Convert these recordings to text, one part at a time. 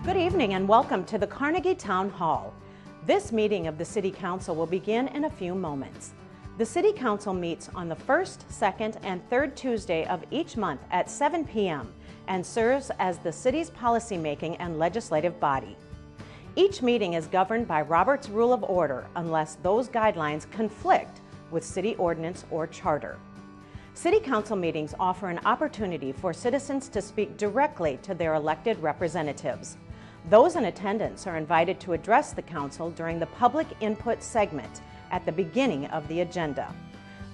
Good evening and welcome to the Carnegie Town Hall. This meeting of the City Council will begin in a few moments. The City Council meets on the first, second, and third Tuesday of each month at 7 p.m. and serves as the city's policymaking and legislative body. Each meeting is governed by Robert's Rule of Order unless those guidelines conflict with city ordinance or charter. City Council meetings offer an opportunity for citizens to speak directly to their elected representatives. Those in attendance are invited to address the Council during the public input segment at the beginning of the agenda.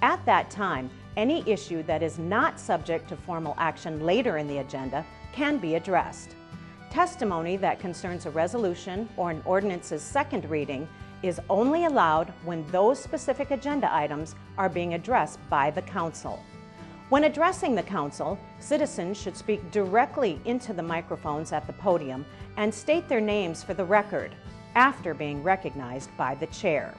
At that time, any issue that is not subject to formal action later in the agenda can be addressed. Testimony that concerns a resolution or an ordinance's second reading is only allowed when those specific agenda items are being addressed by the Council. When addressing the Council, citizens should speak directly into the microphones at the podium and state their names for the record after being recognized by the chair.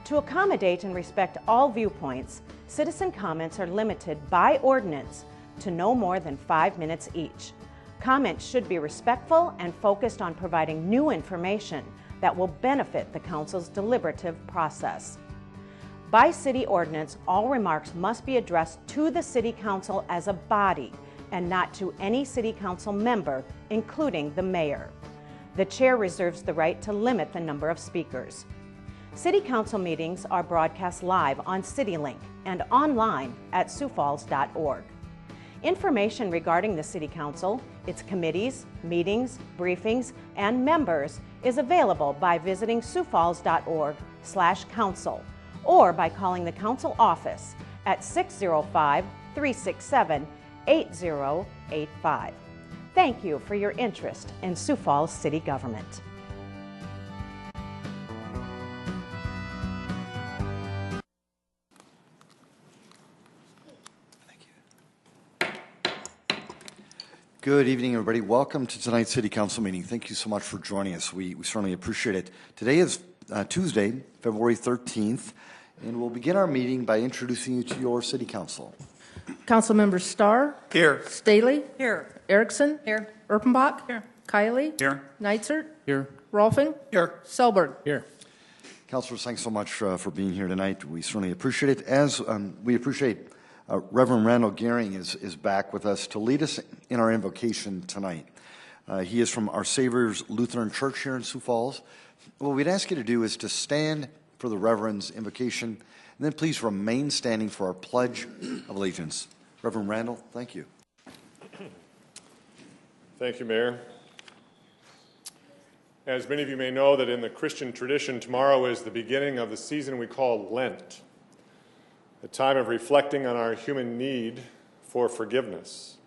To accommodate and respect all viewpoints, citizen comments are limited by ordinance to no more than 5 minutes each. Comments should be respectful and focused on providing new information that will benefit the Council's deliberative process. By city ordinance, all remarks must be addressed to the City Council as a body and not to any City Council member, including the mayor. The chair reserves the right to limit the number of speakers. City Council meetings are broadcast live on CityLink and online at siouxfalls.org. Information regarding the City Council, its committees, meetings, briefings, and members is available by visiting siouxfalls.org/council or by calling the Council office at 605-367-8085. Thank you for your interest in Sioux Falls City Government. Good evening, everybody. Welcome to tonight's City Council meeting. Thank you so much for joining us. We certainly appreciate it. Today is Tuesday, February 13th, and we'll begin our meeting by introducing you to your City Council. Council members Starr. Here. Staley. Here. Erickson. Here. Erpenbach. Here. Kiley. Here. Neitzert. Here. Rolfing. Here. Selberg. Here. Councilors, thanks so much for being here tonight. We certainly appreciate it. As we appreciate Reverend Randall Gehring is back with us to lead us in our invocation tonight. He is from Our Savior's Lutheran Church here in Sioux Falls. What we'd ask you to do is to stand for the Reverend's invocation, and then please remain standing for our Pledge of Allegiance. Reverend Randall, thank you. Thank you, Mayor. As many of you may know, that in the Christian tradition, tomorrow is the beginning of the season we call Lent, a time of reflecting on our human need for forgiveness.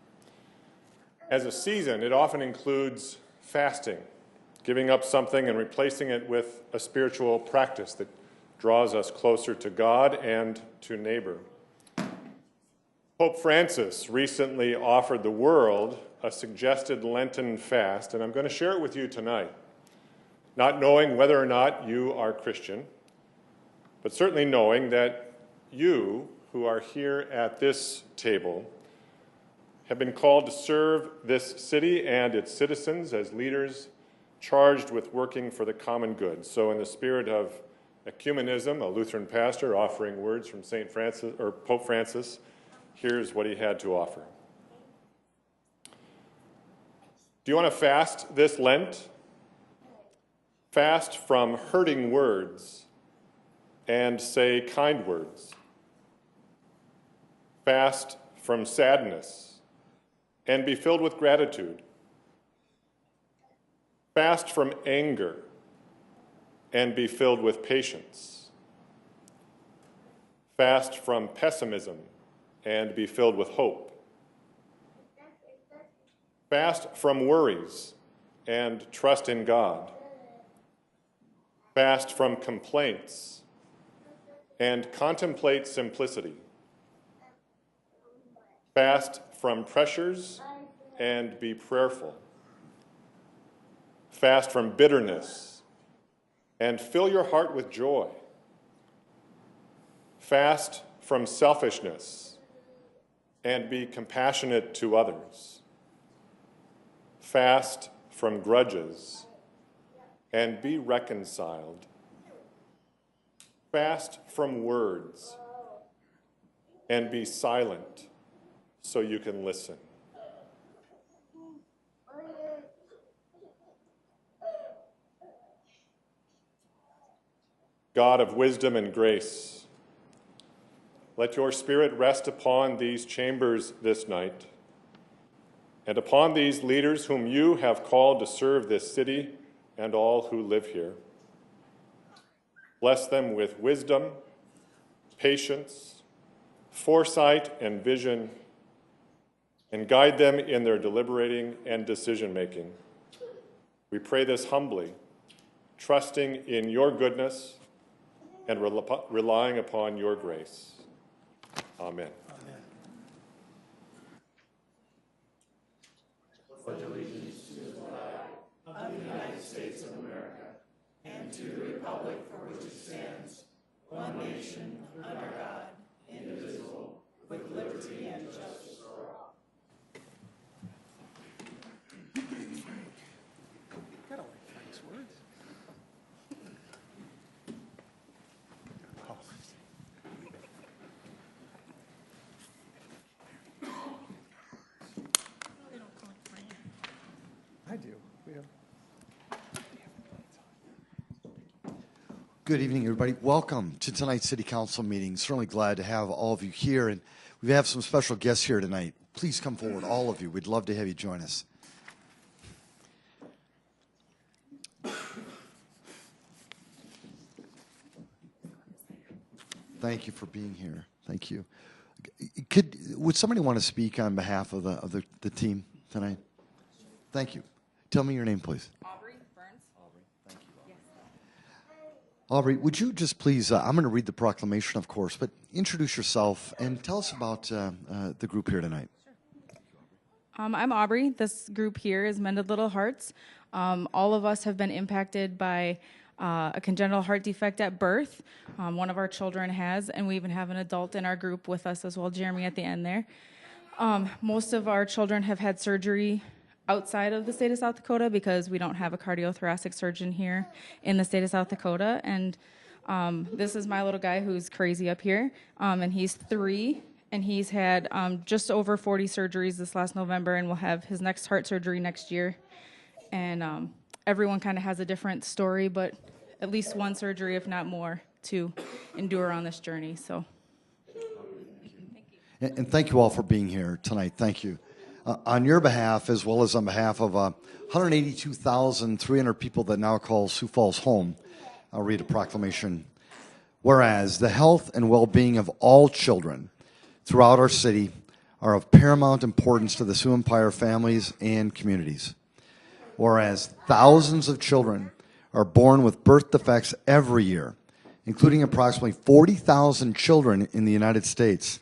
As a season, it often includes fasting, giving up something and replacing it with a spiritual practice that draws us closer to God and to neighbor. Pope Francis recently offered the world a suggested Lenten fast, and I'm going to share it with you tonight, not knowing whether or not you are Christian, but certainly knowing that you, who are here at this table, have been called to serve this city and its citizens as leaders charged with working for the common good. So in the spirit of ecumenism, a Lutheran pastor offering words from St. Francis or Pope Francis, here's what he had to offer. Do you want to fast this Lent? Fast from hurting words and say kind words. Fast from sadness and be filled with gratitude. Fast from anger and be filled with patience. Fast from pessimism and be filled with hope. Fast from worries and trust in God. Fast from complaints and contemplate simplicity. Fast from pressures and be prayerful. Fast from bitterness and fill your heart with joy. Fast from selfishness and be compassionate to others. Fast from grudges and be reconciled. Fast from words and be silent so you can listen. God of wisdom and grace, let your Spirit rest upon these chambers this night and upon these leaders whom you have called to serve this city and all who live here. Bless them with wisdom, patience, foresight, and vision, and guide them in their deliberating and decision-making. We pray this humbly, trusting in your goodness and relying upon your grace. Amen. Pledge allegiance to the flag of the United States of America and to the republic for which it stands, one nation, under God, indivisible, with liberty and justice for all. Got all the nice words. I do. We have. Good evening, everybody. Welcome to tonight's City Council meeting. Certainly glad to have all of you here, and we have some special guests here tonight. Please come forward, all of you. We'd love to have you join us. Thank you for being here. Thank you. Would somebody want to speak on behalf of the team tonight? Thank you. Tell me your name, please. Aubrey Burns. Aubrey, thank you. Aubrey, would you just please, I'm going to read the proclamation, of course, but introduce yourself and tell us about the group here tonight. Sure. I'm Aubrey. This group here is Mended Little Hearts. All of us have been impacted by a congenital heart defect at birth. One of our children has, and we even have an adult in our group with us as well, Jeremy at the end there. Most of our children have had surgery outside of the state of South Dakota because we don't have a cardiothoracic surgeon here in the state of South Dakota. And this is my little guy who's crazy up here, and he's 3, and he's had just over 40 surgeries this last November, and will have his next heart surgery next year. And everyone kind of has a different story, but at least one surgery, if not more, to endure on this journey. So, And thank you all for being here tonight. Thank you. On your behalf, as well as on behalf of 182,300 people that now call Sioux Falls home, I'll read a proclamation. Whereas the health and well-being of all children throughout our city are of paramount importance to the Sioux Empire families and communities. Whereas thousands of children are born with birth defects every year, including approximately 40,000 children in the United States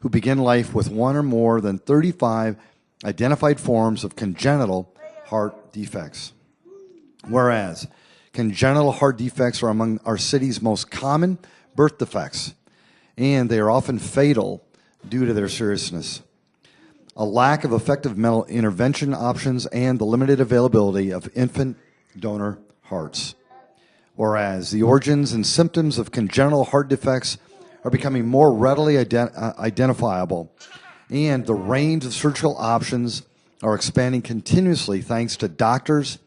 who begin life with one or more than 35 identified forms of congenital heart defects. Whereas congenital heart defects are among our city's most common birth defects, and they are often fatal due to their seriousness. A lack of effective mental intervention options and the limited availability of infant donor hearts. Whereas the origins and symptoms of congenital heart defects are becoming more readily identifiable, and the range of surgical options are expanding continuously thanks to doctors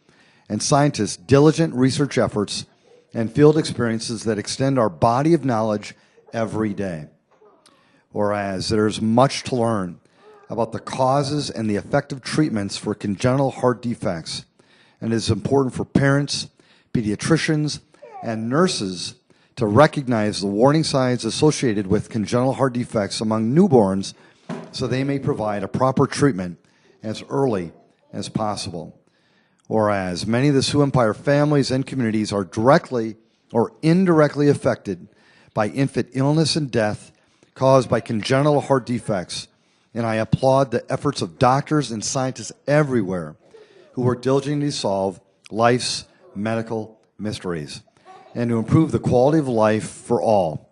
and scientists' diligent research efforts and field experiences that extend our body of knowledge every day. Whereas there's much to learn about the causes and the effective treatments for congenital heart defects, and it is important for parents, pediatricians, and nurses to recognize the warning signs associated with congenital heart defects among newborns so they may provide a proper treatment as early as possible. Whereas many of the Sioux Empire families and communities are directly or indirectly affected by infant illness and death caused by congenital heart defects, and I applaud the efforts of doctors and scientists everywhere who work diligently to solve life's medical mysteries and to improve the quality of life for all.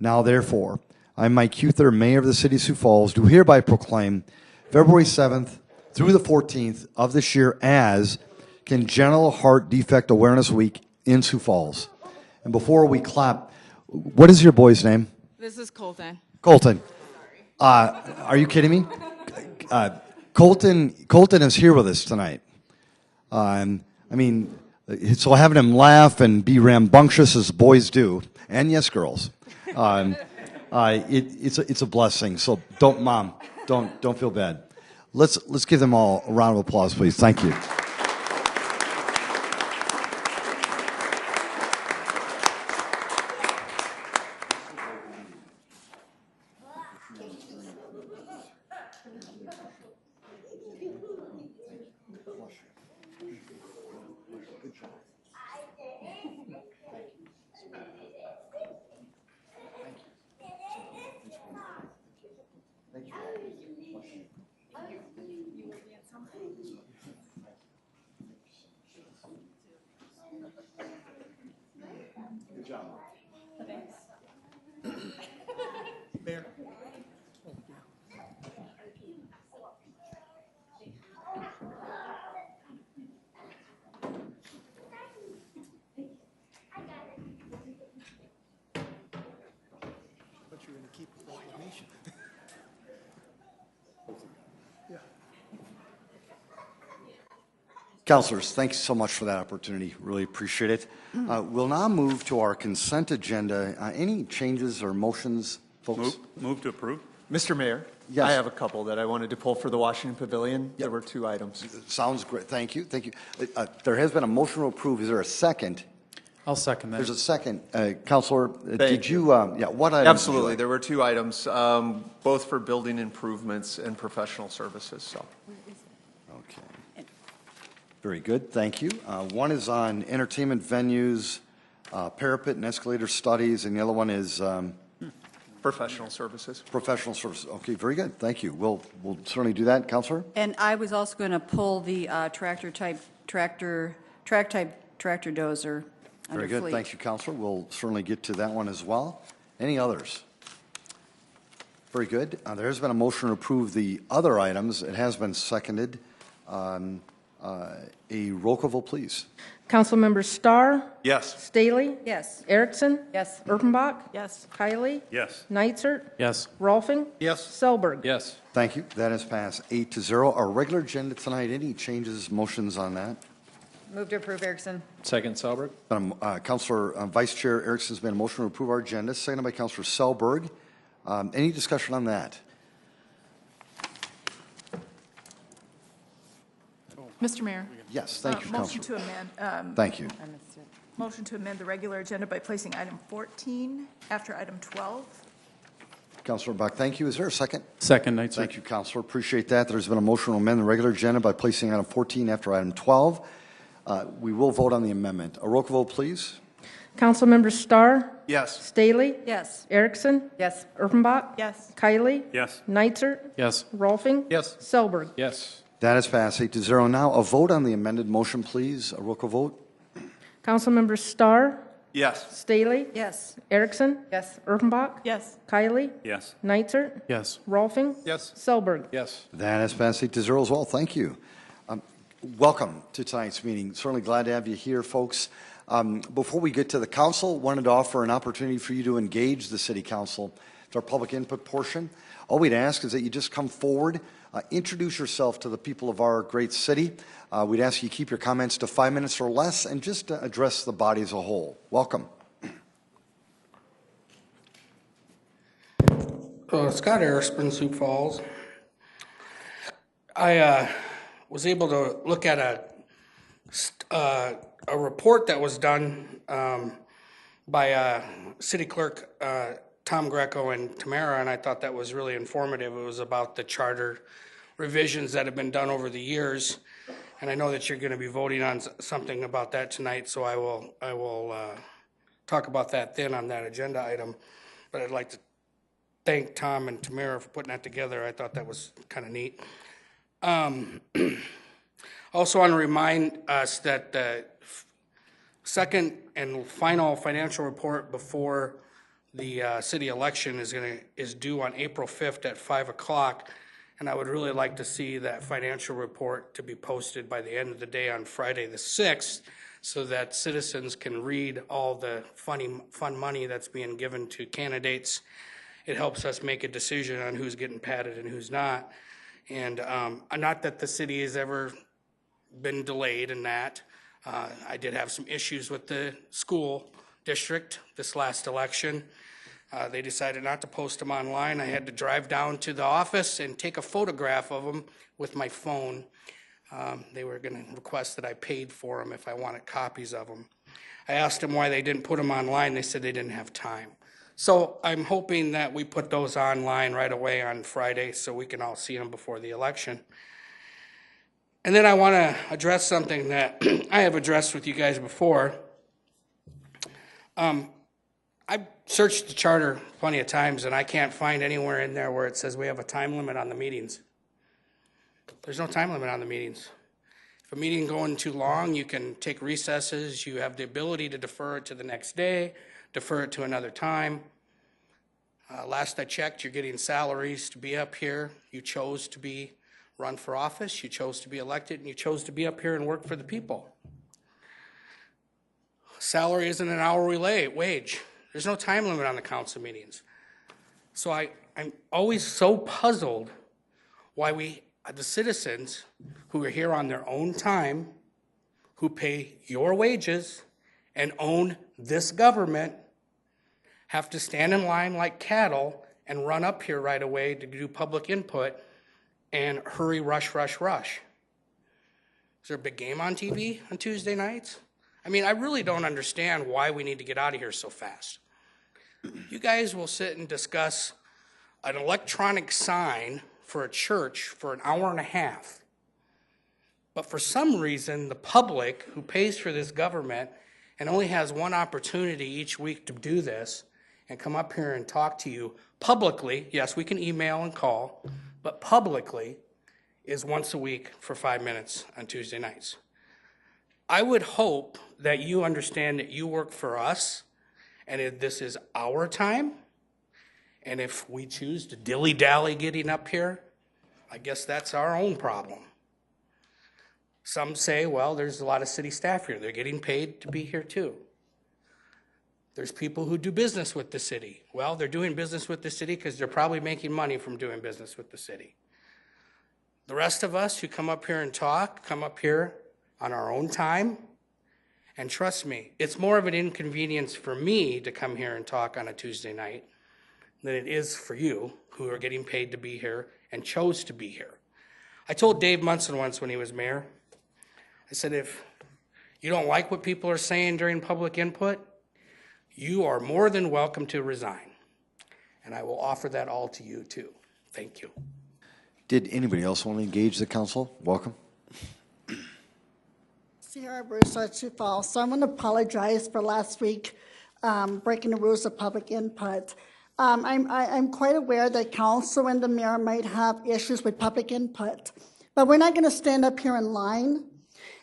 Now, therefore, I, Mike Huther, Mayor of the City of Sioux Falls, do hereby proclaim February 7th through the 14th of this year as Congenital Heart Defect Awareness Week in Sioux Falls. And before we clap, what is your boy's name? This is Colton. Colton. Are you kidding me? Colton is here with us tonight. So having him laugh and be rambunctious as boys do, and yes, girls, it's a blessing. So don't feel bad. Let's give them all a round of applause, please. Thank you. Councilors, thanks so much for that opportunity. Really appreciate it. We'll now move to our consent agenda. Any changes or motions, folks? Move to approve. Mr. Mayor, yes. I have a couple that I wanted to pull for the Washington Pavilion. There were 2 items. Sounds great. Thank you. Thank you. There has been a motion to approve. Is there a second? I'll second that. There's a second. Councilor, did you, what items? Absolutely. There were 2 items, both for building improvements and professional services. So. Okay. Very good. Thank you. One is on entertainment venues, parapet and escalator studies, and the other one is Professional services. Professional services. Okay, very good. Thank you. We'll certainly do that, Councilor. And I was also going to pull the track type tractor dozer. Very good. Fleet. Thank you, Councilor. We'll certainly get to that one as well. Any others? Very good. There has been a motion to approve the other items. It has been seconded. A roll call vote, please. Councilmember Starr? Yes. Staley? Yes. Erickson? Yes. Erpenbach? Yes. Kylie? Yes. Nitzert? Yes. Rolfing? Yes. Selberg? Yes. Thank you. That has passed 8-0. Our regular agenda tonight, any changes, motions on that? Move to approve, Erickson. Second, Selberg. Councilor Vice Chair Erickson has made a motion to approve our agenda, seconded by Councilor Selberg. Any discussion on that? Mr. Mayor. Yes, thank you, Motion Councilor. to amend. Thank you. Motion to amend the regular agenda by placing item 14 after item 12. Councilor Buck, thank you. Is there a second? Second, Nitzert. Thank you, Councilor. Appreciate that. There's been a motion to amend the regular agenda by placing item 14 after item 12. We will vote on the amendment. A roll call vote, please. Councilmember Starr? Yes. Staley? Yes. Erickson? Yes. Erpenbach? Yes. Kylie? Yes. Nitzert? Yes. Rolfing? Yes. Selberg? Yes. That is passed 8-0. Now a vote on the amended motion, please. A roll call vote. Councilmember Starr? Yes. Staley? Yes. Erickson? Yes. Erpenbach? Yes. Kylie? Yes. Nitzert? Yes. Rolfing? Yes. Selberg? Yes. That has passed 8-0 as well. Thank you. Welcome to tonight's meeting. Certainly glad to have you here, folks. Before we get to the council, wanted to offer an opportunity for you to engage the city council. It's our public input portion. All we'd ask is that you just come forward, introduce yourself to the people of our great city. We'd ask you keep your comments to 5 minutes or less and just address the body as a whole. Welcome. Scott Erisman, Sioux Falls. I was able to look at a report that was done by City Clerk Tom Greco and Tamara, and I thought that was really informative. It was about the charter revisions that have been done over the years, and I know that you're going to be voting on something about that tonight, so I will talk about that then on that agenda item. But I'd like to thank Tom and Tamara for putting that together. I thought that was kind of neat. Also want to remind us that the second and final financial report before the city election is due on April 5th at 5 o'clock, And I would really like to see that financial report to be posted by the end of the day on Friday the 6th, so that citizens can read all the fun money that's being given to candidates. It helps us make a decision on who's getting padded and who's not. And not that the city has ever been delayed in that. I did have some issues with the school district this last election. They decided not to post them online. I had to drive down to the office and take a photograph of them with my phone. They were going to request that I paid for them if I wanted copies of them. I asked them why they didn't put them online. They said they didn't have time. So I'm hoping that we put those online right away on Friday so we can all see them before the election. And then I want to address something that I have addressed with you guys before. I've searched the charter plenty of times, and I can't find anywhere in there where it says we have a time limit on the meetings. There's no time limit on the meetings. If a meeting going too long, you can take recesses. You have the ability to defer it to the next day, defer it to another time. Last I checked, you're getting salaries to be up here. You chose to be run for office, you chose to be elected, and you chose to be up here and work for the people. Salary isn't an hourly wage. There's no time limit on the council meetings. So I'm always so puzzled why the citizens who are here on their own time, who pay your wages and own this government, have to stand in line like cattle and run up here right away to do public input and hurry, rush. Is there a big game on TV on Tuesday nights? I mean, I really don't understand why we need to get out of here so fast. You guys will sit and discuss an electronic sign for a church for an hour and a half. But for some reason, the public who pays for this government and only has one opportunity each week to do this and come up here and talk to you publicly, yes, we can email and call, but publicly is once a week for 5 minutes on Tuesday nights. I would hope that you understand that you work for us, and if this is our time, and if we choose to dilly-dally getting up here, I guess that's our own problem. Some say, well, there's a lot of city staff here. They're getting paid to be here too. There's people who do business with the city. Well, they're doing business with the city because they're probably making money from doing business with the city. The rest of us who come up here and talk, come up here on our own time. And trust me, it's more of an inconvenience for me to come here and talk on a Tuesday night than it is for you who are getting paid to be here and chose to be here. I told Dave Munson once when he was mayor, I said, if you don't like what people are saying during public input, you are more than welcome to resign. And I will offer that all to you too. Thank you. Did anybody else want to engage the council? Welcome. Sierra Bruce, Sioux Falls. So I'm going to apologize for last week breaking the rules of public input. I'm quite aware that council and the mayor might have issues with public input, but we're not going to stand up here in line.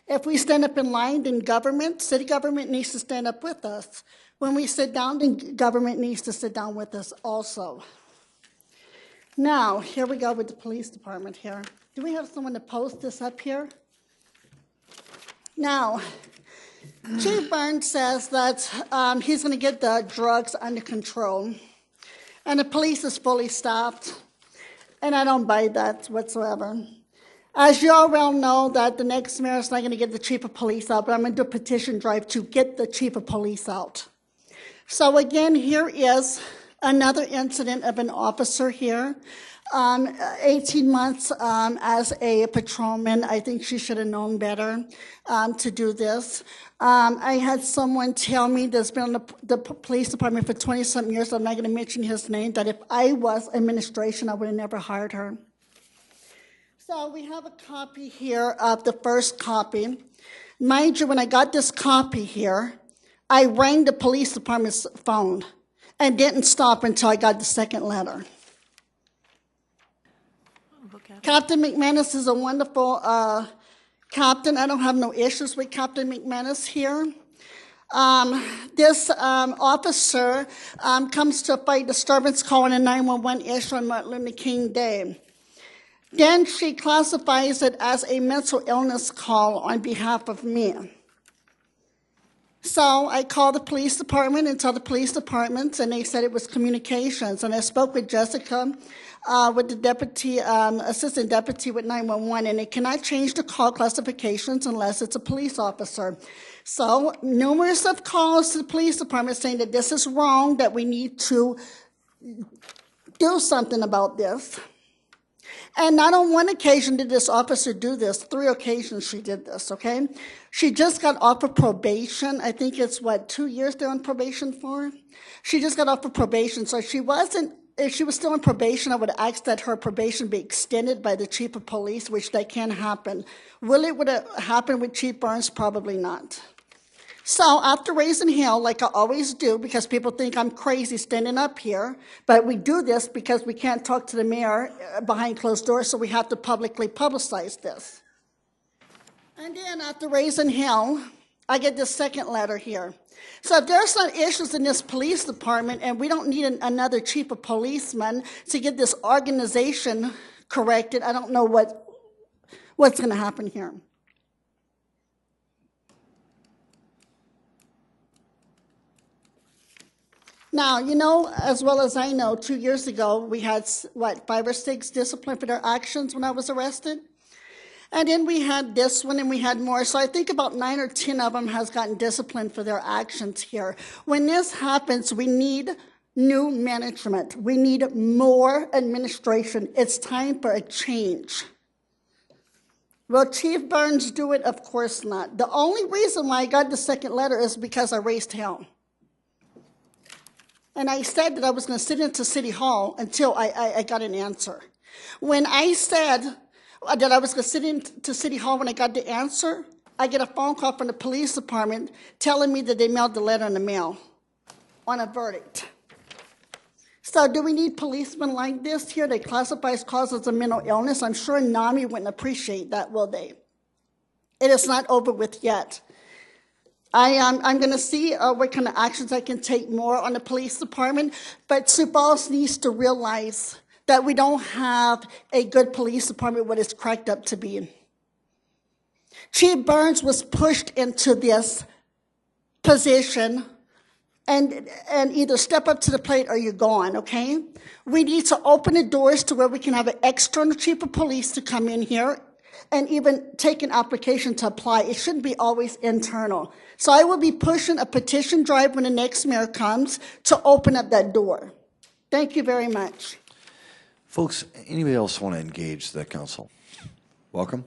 If we stand up in line, then city government needs to stand up with us. When we sit down, then government needs to sit down with us also. Now, here we go with the police department here. Do we have someone to post this up here? Now, Chief Burns says that he's going to get the drugs under control, and the police is fully staffed, and I don't buy that whatsoever. As you all well know, that the next mayor is not going to get the chief of police out, but I'm going to do a petition drive to get the chief of police out. So again, here is another incident of an officer here. 18 months as a patrolman. I think she should have known better to do this. I had someone tell me that's been in the police department for 20-something years, I'm not going to mention his name, that if I was administration, I would have never hired her. So we have a copy here of the first copy. Mind you, when I got this copy here, I rang the police department's phone and didn't stop until I got the second letter. Captain McManus is a wonderful captain. I don't have no issues with Captain McManus here. This officer comes to fight disturbance call on a 911 issue on Martin Luther King Day. Then she classifies it as a mental illness call on behalf of me. So I called the police department and told the police department, and they said it was communications. And I spoke with Jessica, with the deputy, assistant deputy with 911, and they cannot change the call classifications unless it's a police officer. So numerous of calls to the police department saying that this is wrong, that we need to do something about this. And not on one occasion did this officer do this. 3 occasions she did this, okay? She just got off of probation. I think it's, 2 years they're on probation for? She just got off of probation. So if she was still on probation, I would ask that her probation be extended by the chief of police, which that can happen. Would it happen with Chief Burns? Probably not. So after raising hell, like I always do, because people think I'm crazy standing up here, but we do this because we can't talk to the mayor behind closed doors, so we have to publicly publicize this. And then after raising hell, I get this second letter here. So if there's not issues in this police department and we don't need another chief of policemen to get this organization corrected, I don't know what's going to happen here. Now, you know, as well as I know, 2 years ago, we had, 5 or 6 discipline for their actions when I was arrested? And then we had this one, and we had more. So I think about 9 or 10 of them has gotten disciplined for their actions here. When this happens, we need new management. We need more administration. It's time for a change. Will Chief Burns do it? Of course not. The only reason why I got the second letter is because I raised hell. And I said that I was going to sit into City Hall until I got an answer. When I said that I was going to sit into City Hall when I got the answer, I get a phone call from the police department telling me that they mailed the letter in the mail on a verdict. So do we need policemen like this here? They classify causes of mental illness. I'm sure NAMI wouldn't appreciate that, will they? It is not over with yet. I'm going to see what kind of actions I can take more on the police department, but Sioux Falls needs to realize that we don't have a good police department, what it's cracked up to be. Chief Burns was pushed into this position and either step up to the plate or you're gone, okay? We need to open the doors to where we can have an external chief of police to come in here and even take an application to apply. It shouldn't be always internal. So I will be pushing a petition drive when the next mayor comes to open up that door. Thank you very much. Folks, anybody else want to engage the council? Welcome.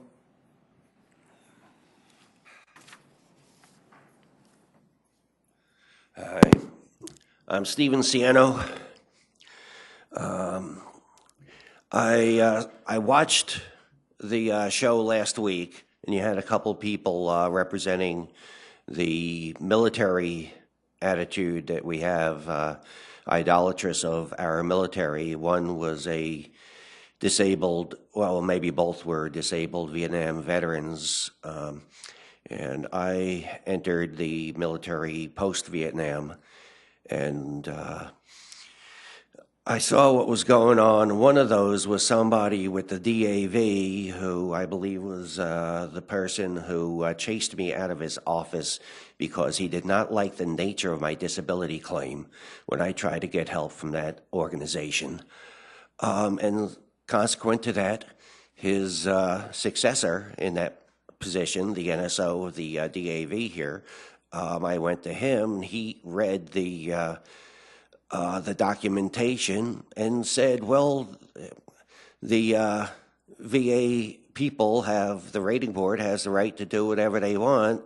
Hi, I'm Stephen Ciano. I watched the show last week, and you had a couple people representing the military attitude that we have, idolatrous of our military. One was a disabled, well, maybe both were disabled Vietnam veterans, and I entered the military post-Vietnam, and I saw what was going on. One of those was somebody with the DAV who I believe was the person who chased me out of his office because he did not like the nature of my disability claim when I tried to get help from that organization. And consequent to that, his successor in that position, the NSO of the DAV here, I went to him. He read the documentation and said, well, the VA people have, the rating board has the right to do whatever they want.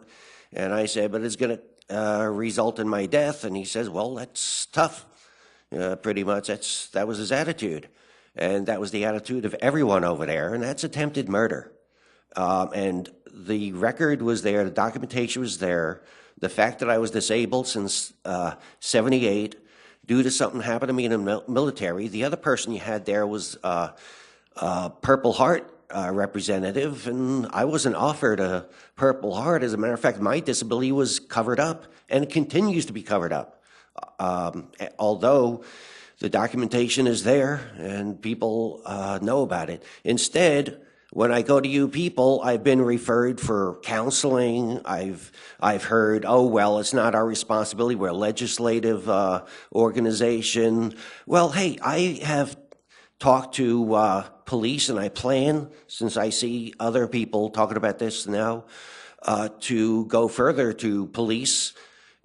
And I said, but it's going to result in my death. And he says, well, that's tough. Pretty much that was his attitude. And that was the attitude of everyone over there. And that's attempted murder. And the record was there. The documentation was there. The fact that I was disabled since 78 due to something happened to me in the military. The other person you had there was Purple Heart representative, and I wasn't offered a Purple Heart. As a matter of fact, my disability was covered up and continues to be covered up. Although The documentation is there, and people know about it. Instead, when I go to you people, I've been referred for counseling. I've heard, oh, well, it's not our responsibility. We're a legislative organization. Well, hey, I have talked to police, and I plan, since I see other people talking about this now, to go further to police.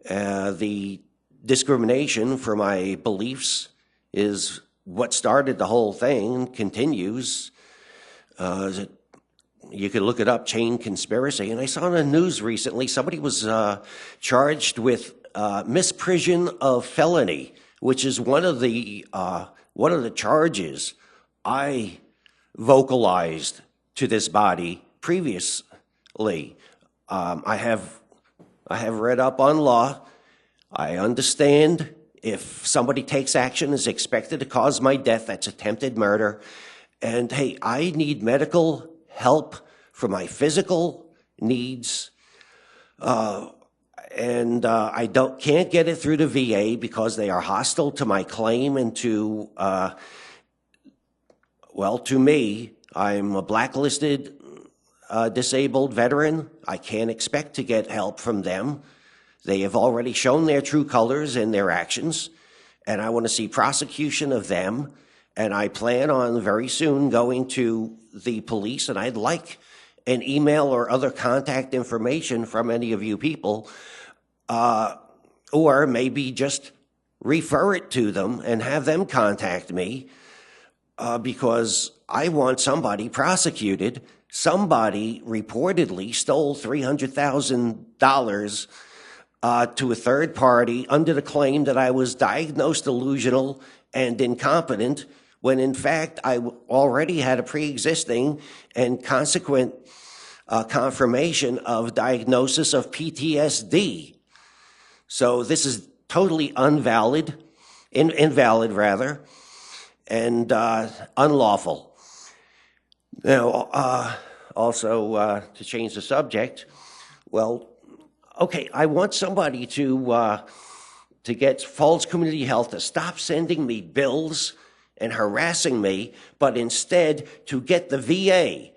The discrimination for my beliefs is what started the whole thing, continues. You could look it up, chain conspiracy. And I saw in the news recently somebody was charged with misprision of felony, which is one of the charges I vocalized to this body previously. I have read up on law. I understand if somebody takes action is expected to cause my death, that's attempted murder. And hey, I need medical help for my physical needs. And I can't get it through the VA because they are hostile to my claim and to me. I'm a blacklisted disabled veteran. I can't expect to get help from them. They have already shown their true colors in their actions, and I want to see prosecution of them. And I plan on very soon going to the police, and I'd like an email or other contact information from any of you people, or maybe just refer it to them and have them contact me, because I want somebody prosecuted. Somebody reportedly stole $300,000 to a third party under the claim that I was diagnosed delusional and incompetent, when in fact I already had a pre-existing and consequent confirmation of diagnosis of PTSD. So this is totally invalid and unlawful. Now, also to change the subject, well, okay, I want somebody to get Falls Community Health to stop sending me bills and harassing me, but instead to get the VA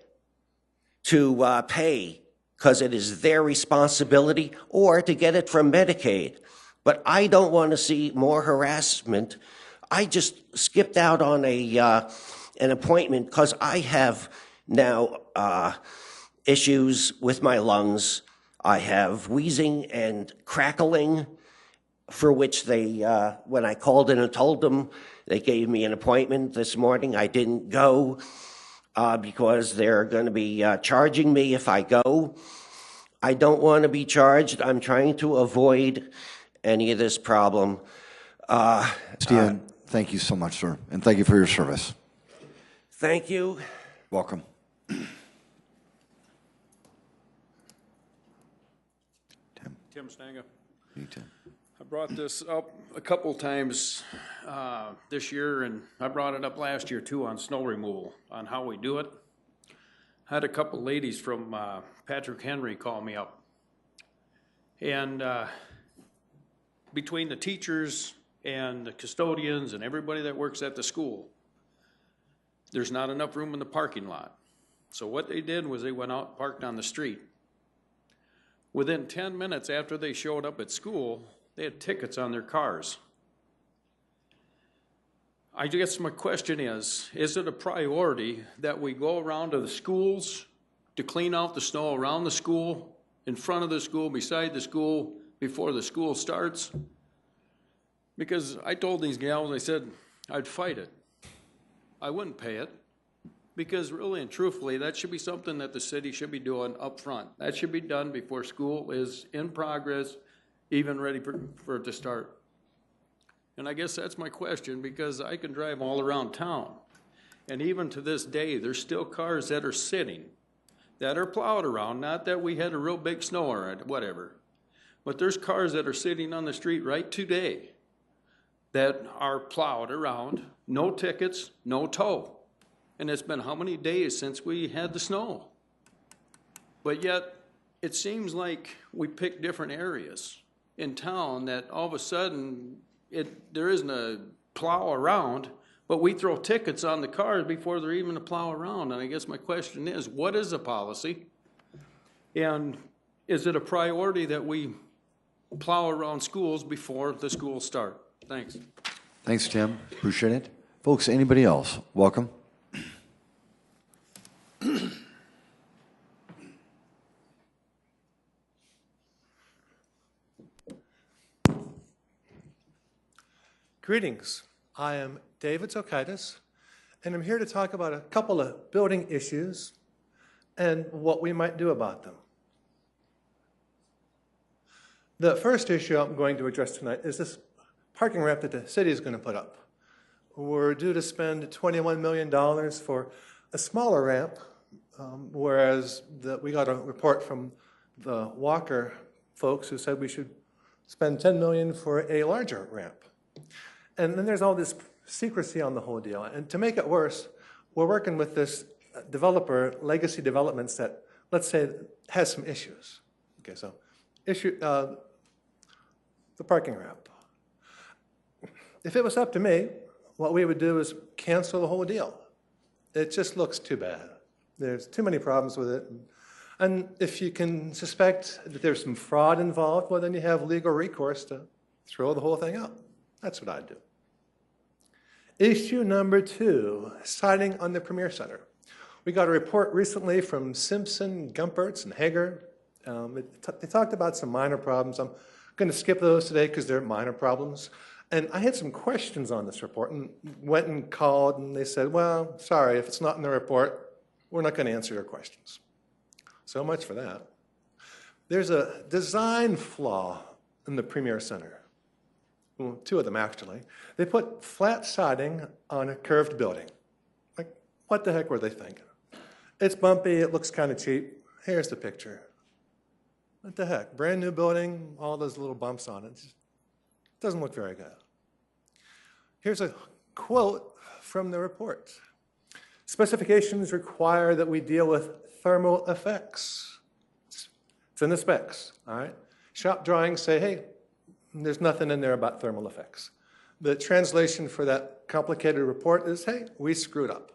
to pay, because it is their responsibility, or to get it from Medicaid. But I don't want to see more harassment. I just skipped out on an appointment because I have now issues with my lungs. I have wheezing and crackling, for which they, when I called in and told them, they gave me an appointment this morning. I didn't go because they're going to be charging me if I go. I don't want to be charged. I'm trying to avoid any of this problem. Stan, thank you so much, sir, and thank you for your service. Thank you. Welcome. Tim Stanga. Me too. I brought this up a couple times this year, and I brought it up last year too on snow removal, on how we do it. I had a couple ladies from Patrick Henry call me up. And between the teachers and the custodians and everybody that works at the school, there's not enough room in the parking lot. So what they did was they went out and parked on the street. Within 10 minutes after they showed up at school, they had tickets on their cars. I guess my question is it a priority that we go around to the schools to clean out the snow around the school, in front of the school, beside the school, before the school starts? Because I told these gals, I said, I'd fight it. I wouldn't pay it. Because really and truthfully, that should be something that the city should be doing up front. That should be done before school is in progress, even ready for it to start. And I guess that's my question, because I can drive all around town. And even to this day, there's still cars that are sitting, that are plowed around. Not that we had a real big snow or whatever. But there's cars that are sitting on the street right today that are plowed around, no tickets, no tow. And it's been how many days since we had the snow? But yet, it seems like we pick different areas in town that all of a sudden, there isn't a plow around, but we throw tickets on the cars before they're even to plow around. And I guess my question is, what is the policy? And is it a priority that we plow around schools before the schools start? Thanks. Thanks, Tim. Appreciate it. Folks, anybody else? Welcome. Greetings. I am David Zokaitis, and I'm here to talk about a couple of building issues and what we might do about them. The first issue I'm going to address tonight is this parking ramp that the city is going to put up. We're due to spend $21 million for a smaller ramp, whereas we got a report from the Walker folks who said we should spend $10 million for a larger ramp. And then there's all this secrecy on the whole deal. And to make it worse, we're working with this developer, Legacy Developments, that, let's say, has some issues. Okay, so the parking ramp. If it was up to me, what we would do is cancel the whole deal. It just looks too bad. There's too many problems with it. And if you can suspect that there's some fraud involved, well, then you have legal recourse to throw the whole thing out. That's what I'd do. Issue number 2, siding on the Premier Center. We got a report recently from Simpson, Gumpertz, and Hager. They talked about some minor problems. I'm going to skip those today because they're minor problems. And I had some questions on this report and went and called, and they said, well, sorry, if it's not in the report, we're not going to answer your questions. So much for that. There's a design flaw in the Premier Center. Well, 2 of them, actually. They put flat siding on a curved building. Like, what the heck were they thinking? It's bumpy, it looks kind of cheap. Here's the picture. What the heck? Brand new building, all those little bumps on it. Just doesn't look very good. Here's a quote from the report. Specifications require that we deal with thermal effects. It's in the specs, all right? Shop drawings say, hey, there's nothing in there about thermal effects. The translation for that complicated report is, hey, we screwed up.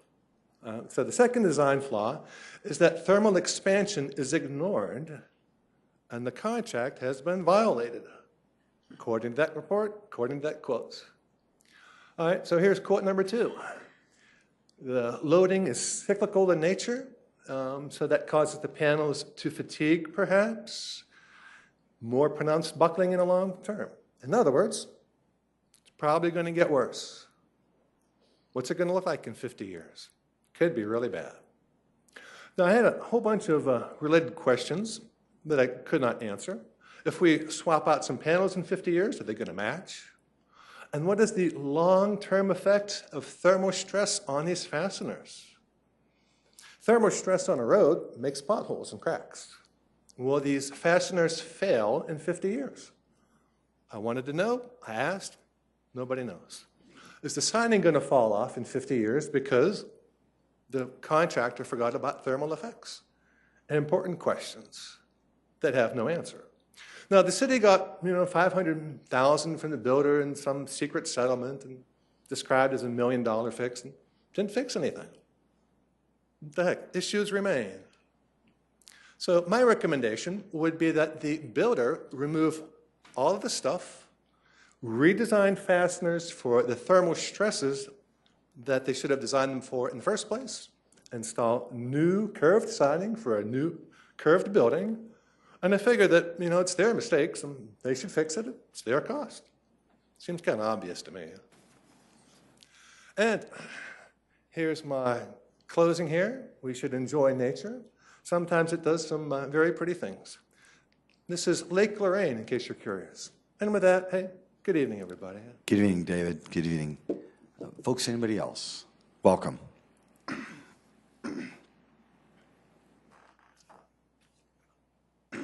So the second design flaw is that thermal expansion is ignored and the contract has been violated, according to that report, according to that quote. All right, so here's quote number 2. The loading is cyclical in nature, so that causes the panels to fatigue, perhaps. More pronounced buckling in the long term. In other words, it's probably going to get worse. What's it going to look like in 50 years? Could be really bad. Now, I had a whole bunch of related questions that I could not answer. If we swap out some panels in 50 years, are they going to match? And what is the long-term effect of thermal stress on these fasteners? Thermal stress on a road makes potholes and cracks. Will these fasteners fail in 50 years? I wanted to know. I asked. Nobody knows. Is the siding going to fall off in 50 years because the contractor forgot about thermal effects? Important questions that have no answer. Now, the city got $500,000 from the builder in some secret settlement and described as $1 million fix and didn't fix anything. What the heck? Issues remain. So my recommendation would be that the builder remove all of the stuff, redesign fasteners for the thermal stresses that they should have designed them for in the first place, install new curved siding for a new curved building, and I figure that, it's their mistakes and they should fix it. It's their cost. Seems kind of obvious to me. And here's my closing here. We should enjoy nature. Sometimes it does some very pretty things. This is Lake Lorraine, in case you're curious. And with that, hey, good evening, everybody. Good evening, David. Good evening. Folks, anybody else? Welcome.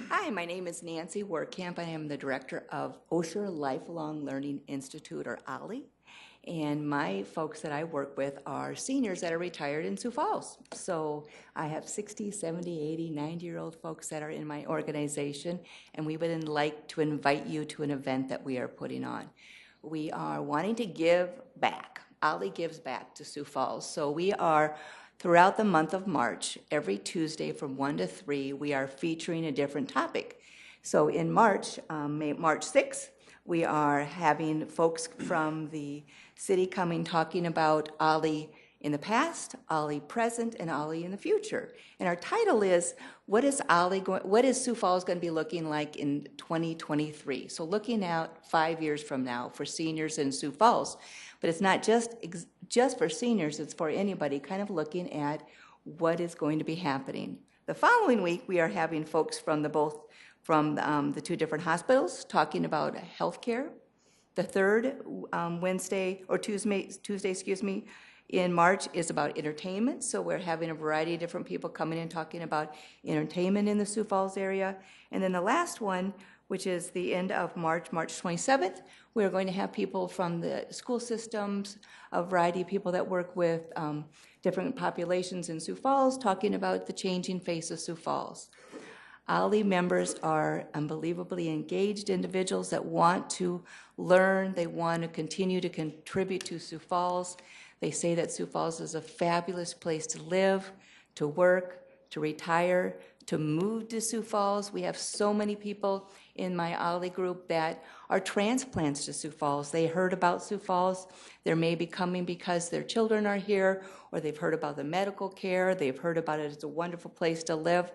Hi, my name is Nancy Werkamp. I am the director of Osher Lifelong Learning Institute, or OLLI. And my folks that I work with are seniors that are retired in Sioux Falls. So I have 60, 70, 80, 90-year-old folks that are in my organization, and we would like to invite you to an event that we are putting on. We are wanting to give back. Ollie gives back to Sioux Falls. So we are, throughout the month of March, every Tuesday from 1 to 3, we are featuring a different topic. So in March, March 6th, we are having folks from the city coming talking about Ollie in the past, Ollie present, and Ollie in the future. And our title is, what is Sioux Falls going to be looking like in 2023? So looking out 5 years from now for seniors in Sioux Falls. But it's not just for seniors, it's for anybody, kind of looking at what is going to be happening. The following week, we are having folks from the two different hospitals talking about healthcare. The third Tuesday, in March is about entertainment. So we're having a variety of different people coming in talking about entertainment in the Sioux Falls area. And then the last one, which is the end of March, March 27th, we're going to have people from the school systems, a variety of people that work with different populations in Sioux Falls, talking about the changing face of Sioux Falls. Ollie members are unbelievably engaged individuals that want to learn, they want to continue to contribute to Sioux Falls. They say that Sioux Falls is a fabulous place to live, to work, to retire, to move to Sioux Falls. We have so many people in my Ollie group that are transplants to Sioux Falls. They heard about Sioux Falls. They may be coming because their children are here, or they've heard about the medical care. They've heard about it as a wonderful place to live.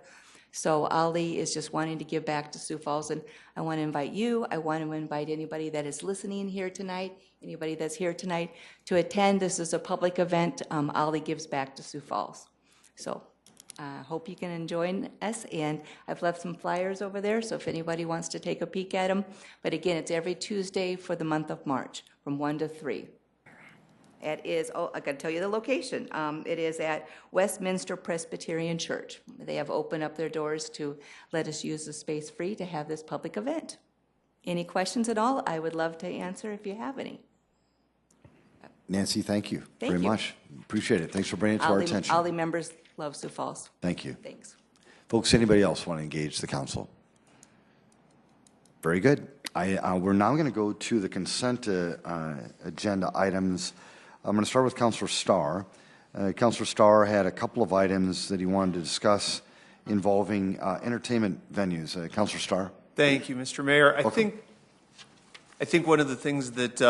So Ollie is just wanting to give back to Sioux Falls, and I want to invite you, I want to invite anybody that is listening here tonight, anybody that's here tonight, to attend. This is a public event. Ollie gives back to Sioux Falls. So I hope you can join us, and I've left some flyers over there, so if anybody wants to take a peek at them. But again, it's every Tuesday for the month of March from 1 to 3. It is, I got to tell you the location. It is at Westminster Presbyterian Church. They have opened up their doors to let us use the space free to have this public event. Any questions at all? I would love to answer if you have any. Nancy, thank you very you. much. Appreciate it. Thanks for bringing it to our attention. Ollie members love Sioux Falls. Thank you. Thanks. Folks, anybody else want to engage the council? Very good. We're now going to go to the consent agenda items. I'm going to start with Councillor Starr. Councillor Starr had a couple of items that he wanted to discuss involving entertainment venues. Councillor Starr. Thank you, Mr. Mayor. I think one of the things that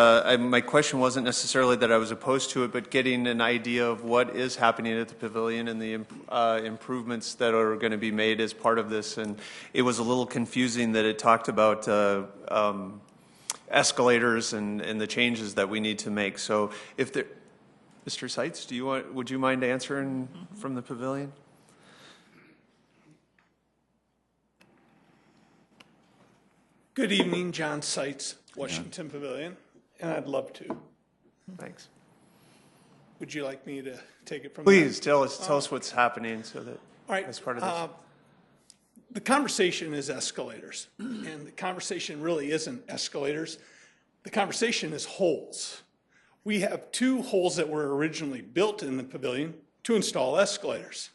my question wasn't necessarily that I was opposed to it, but getting an idea of what is happening at the pavilion and the improvements that are going to be made as part of this. And it was a little confusing that it talked about escalators and the changes that we need to make. So if there, Mr. Seitz, would you mind answering from the pavilion? Good evening, John Seitz, Washington Pavilion, and I'd love to. Thanks. Would you like me to take it from Please there? tell us what's happening so that all right, as part of this. The conversation is escalators, and the conversation really isn't escalators. The conversation is holes. We have 2 holes that were originally built in the pavilion to install escalators.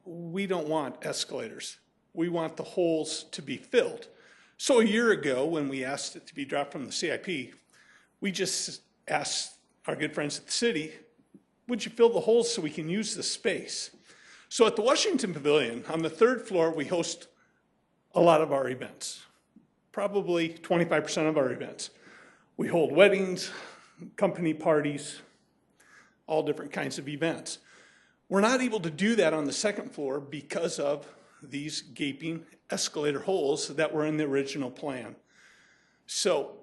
We don't want escalators. We want the holes to be filled. So a year ago, when we asked it to be dropped from the CIP, we just asked our good friends at the city, would you fill the holes so we can use the space? So at the Washington Pavilion, on the 3rd floor, we host a lot of our events, probably 25% of our events. We hold weddings, company parties, all different kinds of events. We're not able to do that on the 2nd floor because of these gaping escalator holes that were in the original plan. So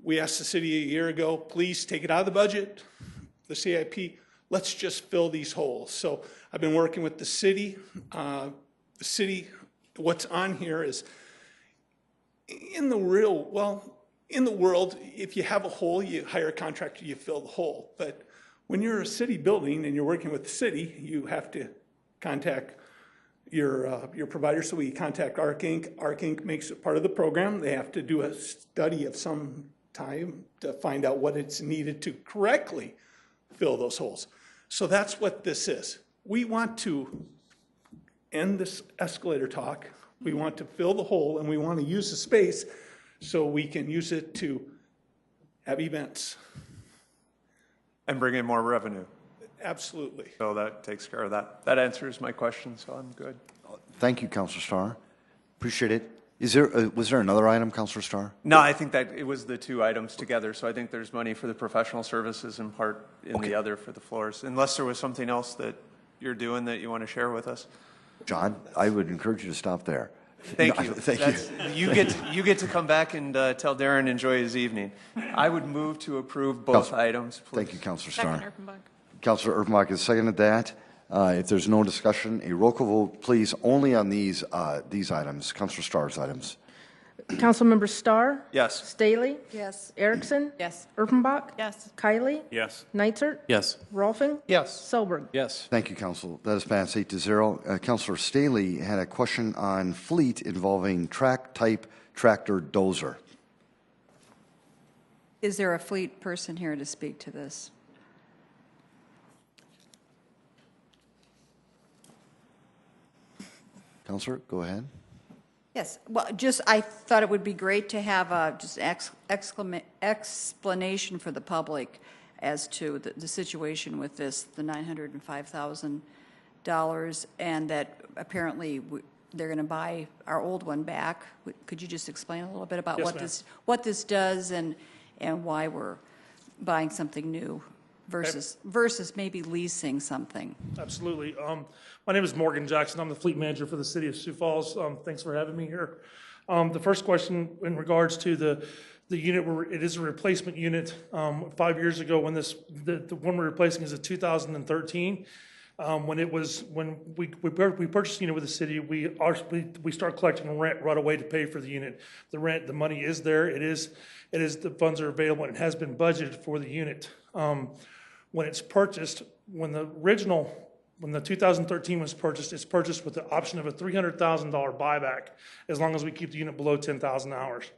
we asked the city a year ago, please take it out of the budget, the CIP, let's just fill these holes. So I've been working with the city. What's on here is, in the world, if you have a hole, you hire a contractor, you fill the hole. But when you're a city building and you're working with the city, you have to contact your provider. So we contact Arc Inc. Arc Inc. makes it part of the program. They have to do a study of some time to find out what it's needed to correctly fill those holes. So that's what this is. We want to end this escalator talk. We want to fill the hole, and we want to use the space so we can use it to have events. And bring in more revenue. Absolutely. So that takes care of that. That answers my question, so I'm good. Thank you, Councilor Starr. Appreciate it. Is there, was there another item, Councilor Starr? No, I think that it was the two items together, so I think there's money for the professional services and part in the other for the floors, unless there was something else that you're doing that you want to share with us. John, I would encourage you to stop there. Thank you. Thank you. You get to come back and tell Darren enjoy his evening. I would move to approve both items, please. Thank you, Councilor Starr. Councilor Erpenbach has seconded that. If there's no discussion, a roll call vote, please, only on these items, Councilor Starr's items. Councilmember Starr? Yes. Staley? Yes. Erickson? Yes. Erpenbach? Yes. Kiley? Yes. Nitzert? Yes. Rolfing? Yes. Solberg? Yes. Thank you, Council. That is passed 8-0. Councilor Staley had a question on fleet involving track-type tractor dozer. Is there a fleet person here to speak to this? Councilor, go ahead. Yes, well, just, I thought it would be great to have just explanation for the public as to the situation with this, the $905,000, and that apparently they're going to buy our old one back. Could you just explain a little bit about what this does and why we're buying something new versus maybe leasing something? Absolutely. My name is Morgan Jackson. I'm the fleet manager for the city of Sioux Falls. Thanks for having me here. The first question in regards to the unit, it is a replacement unit. 5 years ago, when the one we're replacing is a 2013. When we purchased the unit with the city, we start collecting rent right away to pay for the unit. The money is there. It is the funds are available and it has been budgeted for the unit. When it's purchased, when the 2013 was purchased, it's purchased with the option of a $300,000 buyback as long as we keep the unit below 10,000 hours.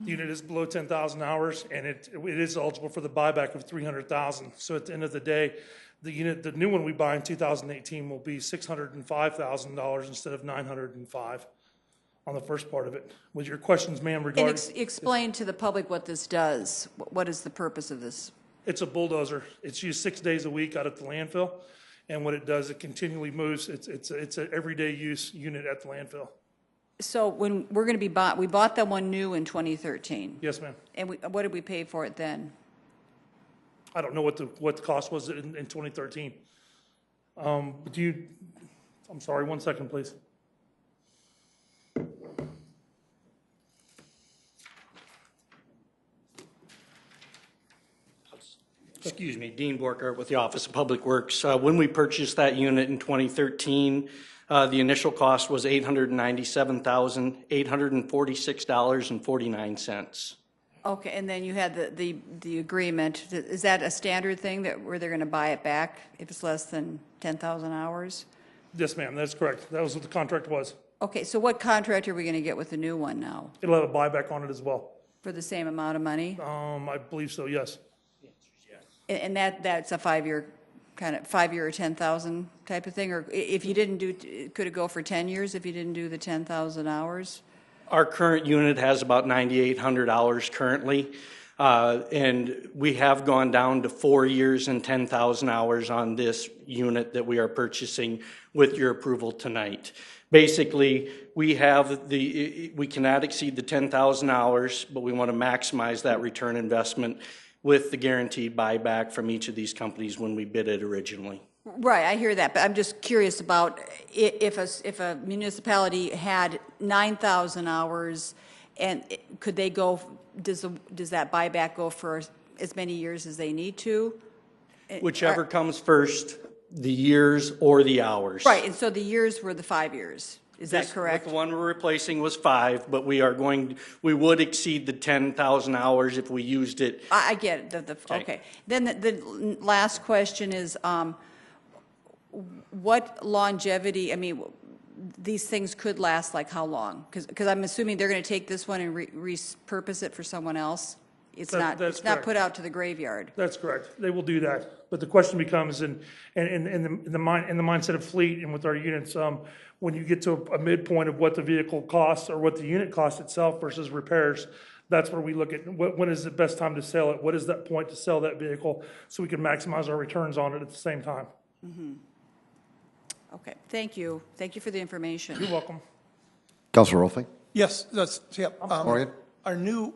The unit is below 10,000 hours and it is eligible for the buyback of $300,000. So at the end of the day, the new one we buy in 2018 will be $605,000 instead of $905,000 on the first part of it. With your questions, ma'am, regarding... And explain to the public what this does. What is the purpose of this? It's a bulldozer. It's used 6 days a week out at the landfill. And what it does, it continually moves. It's an everyday use unit at the landfill. So when we're going to be we bought that one new in 2013. Yes, ma'am. And what did we pay for it then? I don't know what the cost was in 2013. I'm sorry, 1 second, please. Excuse me, Dean Borkert with the Office of Public Works. When we purchased that unit in 2013, the initial cost was $897,846.49. Okay, and then you had the agreement. Is that a standard thing where they're going to buy it back if it's less than 10,000 hours? Yes, ma'am, that's correct. That was what the contract was. Okay, so what contract are we going to get with the new one now? It'll have a buyback on it as well. For the same amount of money? I believe so, yes. And that's a 5-year kind of 5-year or 10,000 type of thing? Or if you didn't do, could it go for 10 years if you didn't do the 10,000 hours? Our current unit has about 9,800 hours currently, and we have gone down to 4 years and 10,000 hours on this unit that we are purchasing with your approval tonight. Basically, we cannot exceed the 10,000 hours, but we want to maximize that return investment with the guaranteed buyback from each of these companies when we bid it originally. Right, I hear that, but I'm just curious about if a municipality had 9,000 hours, and could they go? Does that buyback go for as many years as they need to? Whichever comes first, the years or the hours. Right, and so the years were the 5 years. Is that correct? The one we're replacing was 5, but we would exceed the 10,000 hours if we used it. I get it. Okay. Then the last question is, what longevity? I mean, these things could last like how long? Because I'm assuming they're going to take this one and repurpose it for someone else. It's not put out to the graveyard. That's correct. They will do that. But the question becomes, in the mindset of fleet and with our units, when you get to a midpoint of what the vehicle costs or what the unit costs itself versus repairs, That's where we look at when is the best time to sell it, what is that point to sell that vehicle, so we can maximize our returns on it at the same time. Okay, thank you. Thank you for the information. You're welcome. Councilor Rolfe? Yes, Morgan? Our new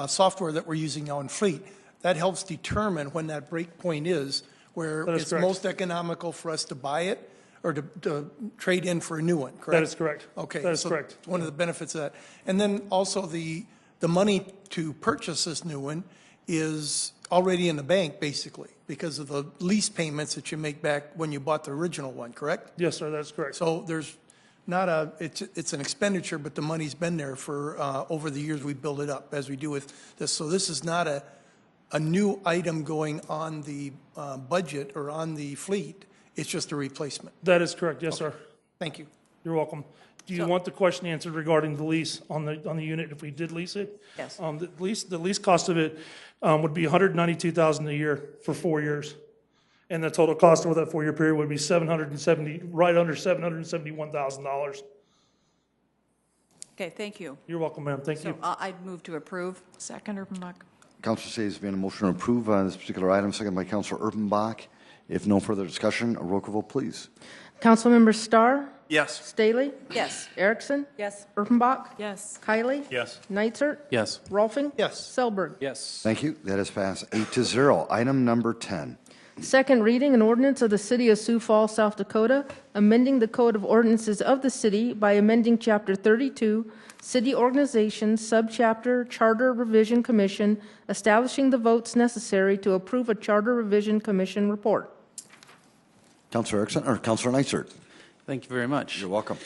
software that we're using now in Fleet, that helps determine when that break point is, where it's correct. most economical for us to buy it or to trade in for a new one, correct? That is correct. Okay. That is so correct. One of the benefits of that. And then also the money to purchase this new one is already in the bank, basically, because of the lease payments that you make back when you bought the original one, correct? Yes, sir, that's correct. So there's not it's an expenditure, but the money's been there for over the years we build it up, as we do with this. So this is not a new item going on the budget or on the fleet. It's just a replacement. That is correct, yes, sir. Thank you. You're welcome. Do you want the question answered regarding the lease on the unit if we did lease it? Yes. The lease cost of it would be $192,000 a year for 4 years. And the total cost over that 4-year period would be right under $771,000. Okay, thank you. You're welcome, ma'am. Thank you. I'd move to approve. Second, Urbanbach. Councilor Say has been a motion to approve this particular item, second by Councilor Urbanbach. If no further discussion, a roll call vote, please. Councilmember Starr? Yes. Staley? Yes. Erickson? Yes. Urbanbach? Yes. Kylie? Yes. Nitzert? Yes. Rolfing? Yes. Selberg? Yes. Thank you. That has passed 8-0. Item number 10. Second reading, an ordinance of the City of Sioux Falls, South Dakota, amending the Code of Ordinances of the city by amending Chapter 32, City Organization, Subchapter Charter Revision Commission, establishing the votes necessary to approve a Charter Revision Commission report. Councilor Erickson, or Councilor Nitzert. Thank you very much. You're welcome.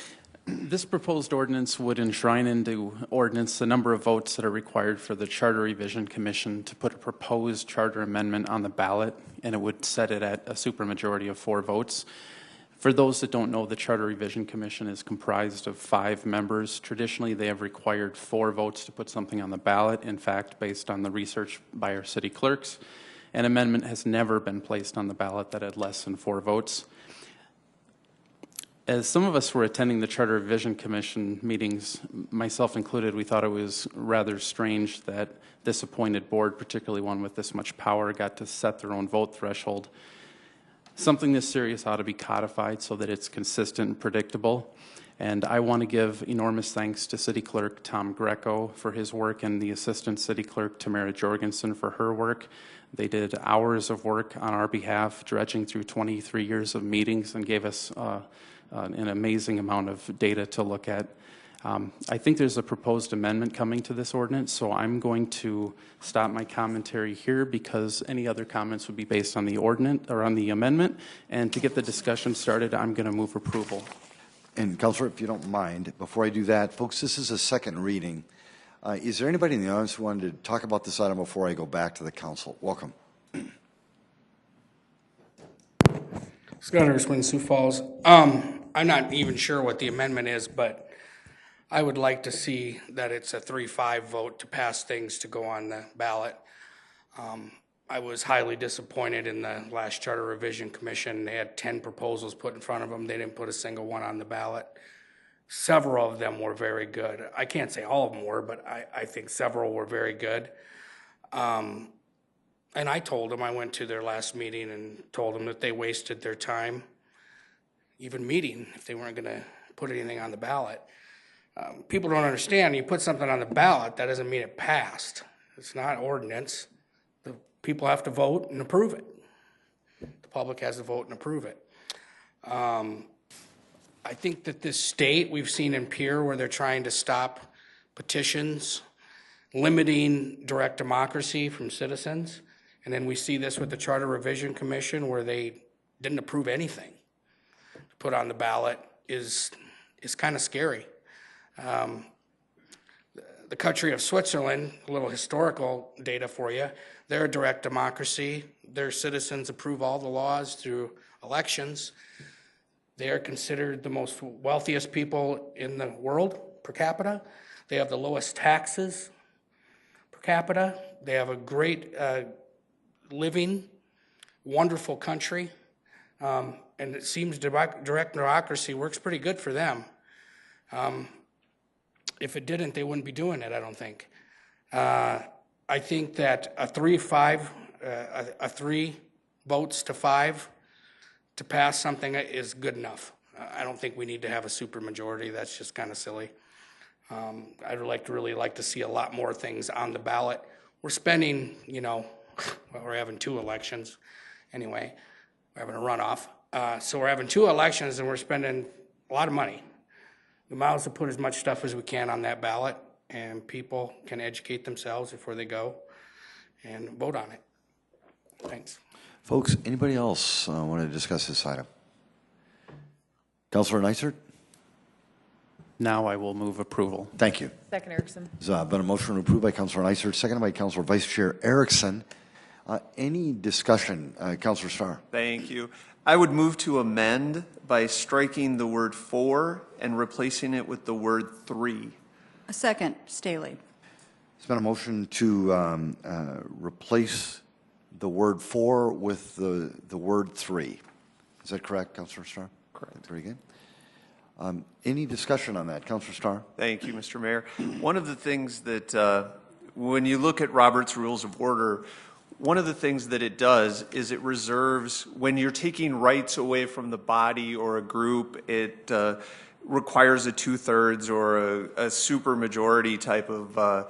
This proposed ordinance would enshrine into ordinance the number of votes that are required for the Charter Revision Commission to put a proposed charter amendment on the ballot, and it would set it at a supermajority of 4 votes. For those that don't know, the Charter Revision Commission is comprised of 5 members. Traditionally, they have required 4 votes to put something on the ballot. In fact, based on the research by our city clerks, an amendment has never been placed on the ballot that had less than 4 votes. As some of us were attending the Charter Revision Commission meetings, myself included, we thought it was rather strange that this appointed board, particularly one with this much power, got to set their own vote threshold. Something this serious ought to be codified so that it's consistent and predictable. And I want to give enormous thanks to City Clerk Tom Greco for his work and the Assistant City Clerk Tamara Jorgensen for her work. They did hours of work on our behalf, dredging through 23 years of meetings, and gave us an amazing amount of data to look at. I think there's a proposed amendment coming to this ordinance, so I'm going to stop my commentary here because any other comments would be based on the ordinance or on the amendment. And to get the discussion started, I'm going to move approval. And Councilor, if you don't mind, before I do that, folks, this is a second reading. Is there anybody in the audience who wanted to talk about this item before I go back to the council? Welcome. Scott Erswin, Sioux Falls. I'm not even sure what the amendment is, but I would like to see that it's a 3-5 vote to pass things to go on the ballot. I was highly disappointed in the last Charter Revision Commission. They had 10 proposals put in front of them. They didn't put a single one on the ballot. Several of them were very good. I can't say all of them were, but I think several were very good. And I told them, I went to their last meeting and told them that they wasted their time even meeting if they weren't going to put anything on the ballot. People don't understand, you put something on the ballot, that doesn't mean it passed. It's not ordinance. The people have to vote and approve it. The public has to vote and approve it. I think that this state, we've seen in Pierre where they're trying to stop petitions, limiting direct democracy from citizens. And then we see this with the Charter Revision Commission where they didn't approve anything to put on the ballot is kind of scary. The country of Switzerland, a little historical data for you, they're a direct democracy. Their citizens approve all the laws through elections. They are considered the most wealthiest people in the world per capita. They have the lowest taxes per capita. They have a great living, wonderful country. And it seems direct democracy works pretty good for them. If it didn't, they wouldn't be doing it, I don't think. I think that a 3-5, a 3 votes to 5 to pass something is good enough. I don't think we need to have a supermajority. That's just kind of silly. I'd really like to see a lot more things on the ballot. We're spending, well, we're having 2 elections anyway. We're having a runoff. So we're having 2 elections and we're spending a lot of money. We might as well put as much stuff as we can on that ballot, and people can educate themselves before they go and vote on it. Thanks. Folks, anybody else want to discuss this item? Councilor Neisert? Now I will move approval. Thank you. Second, Erickson. There's been a motion approved by Councilor Neisert, seconded by Councilor Vice Chair Erickson. Any discussion? Councilor Starr. Thank you. I would move to amend by striking the word "for" and replacing it with the word "3." A second, Staley. There's been a motion to replace the word "for" with the word "3." Is that correct, Councilor Starr? Correct. Very good. Any discussion on that? Councilor Starr? Thank you, Mr. Mayor. One of the things that, when you look at Robert's Rules of Order, one of the things that it does is it reserves, when you're taking rights away from the body or a group, it requires a 2/3 or a supermajority type of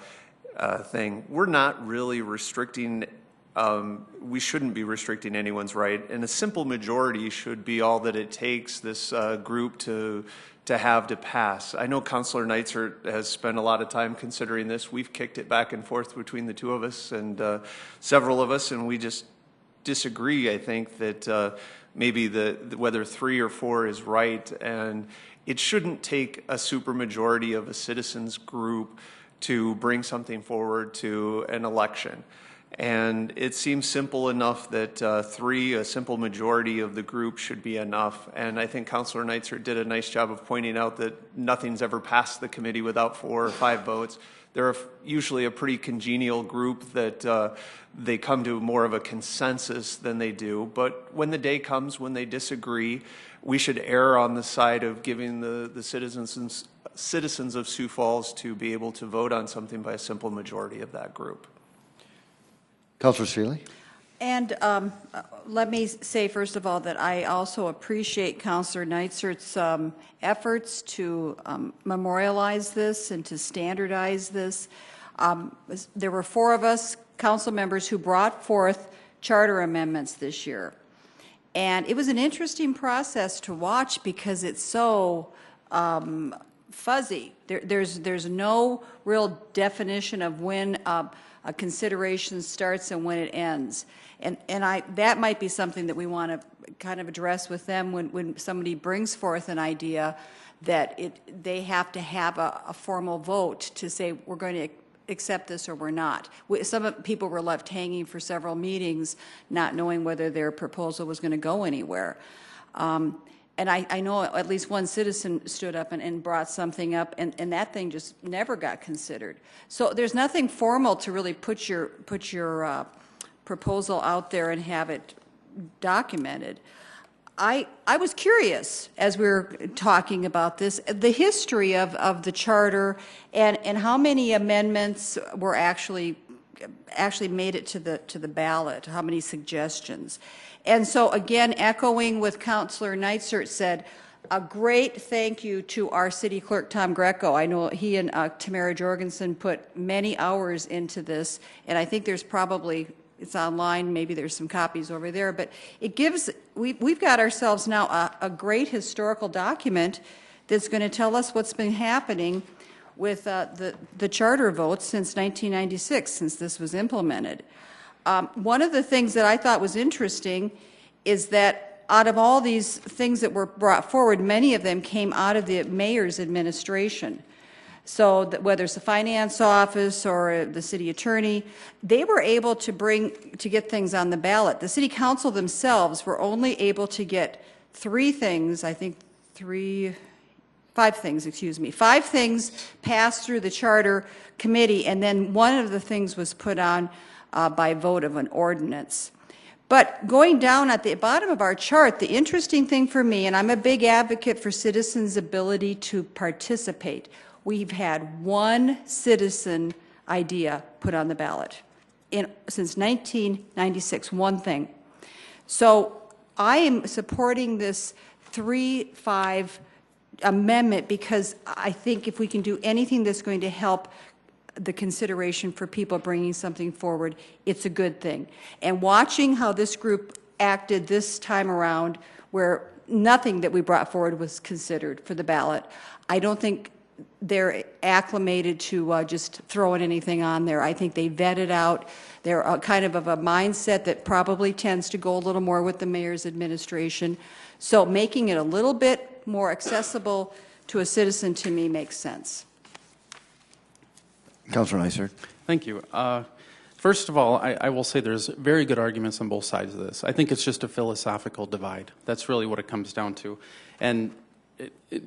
thing. We're not really restricting, we shouldn't be restricting anyone's right, and a simple majority should be all that it takes this group to have to pass. I know Councilor Neitzer has spent a lot of time considering this. We've kicked it back and forth between the 2 of us and several of us, and we just disagree. I think that maybe whether 3 or 4 is right, and it shouldn't take a supermajority of a citizens group to bring something forward to an election. And it seems simple enough that 3, a simple majority of the group, should be enough. And I think Councilor Neitzer did a nice job of pointing out that nothing's ever passed the committee without 4 or 5 votes. They're usually a pretty congenial group that they come to more of a consensus than they do. But when the day comes when they disagree, we should err on the side of giving the citizens of Sioux Falls to be able to vote on something by a simple majority of that group. Councilor Seeley? And let me say, first of all, that I also appreciate Councilor Neitzer's efforts to memorialize this and to standardize this. There were 4 of us, council members, who brought forth charter amendments this year. And it was an interesting process to watch because it's so fuzzy. There's no real definition of when a consideration starts and when it ends. And that might be something that we want to kind of address with them when somebody brings forth an idea, that they have to have a formal vote to say we're going to accept this or we're not. Some people were left hanging for several meetings not knowing whether their proposal was going to go anywhere. And I know at least one citizen stood up and brought something up, and that thing just never got considered. So there's nothing formal to really put your proposal out there and have it documented. I was curious as we were talking about this, the history of the charter and how many amendments were actually made it to the ballot, how many suggestions. And so again, echoing what Councilor Neitzer said, a great thank you to our city clerk, Tom Greco. I know he and Tamara Jorgensen put many hours into this, and I think there's probably, it's online, maybe there's some copies over there, but it gives, we've got ourselves now a great historical document that's going to tell us what's been happening with the charter votes since 1996, since this was implemented. One of the things that I thought was interesting is that out of all these things that were brought forward, many of them came out of the mayor's administration. So that whether it's the finance office or the city attorney, they were able to get things on the ballot. The city council themselves were only able to get 5 things, excuse me. 5 things passed through the charter committee, and then one of the things was put on by vote of an ordinance. But going down at the bottom of our chart, the interesting thing for me, and I'm a big advocate for citizens' ability to participate, we've had one citizen idea put on the ballot since 1996, one thing. So I am supporting this 3-5 amendment because I think if we can do anything that's going to help the consideration for people bringing something forward, it's a good thing. And watching how this group acted this time around, where nothing that we brought forward was considered for the ballot, I don't think they're acclimated to just throwing anything on there. I think they vetted out. They're kind of a mindset that probably tends to go a little more with the mayor's administration. So making it a little bit more accessible to a citizen, to me, makes sense. Councilor Neisert. Thank you. First of all, I will say there's very good arguments on both sides of this. I think it's just a philosophical divide. That's really what it comes down to. And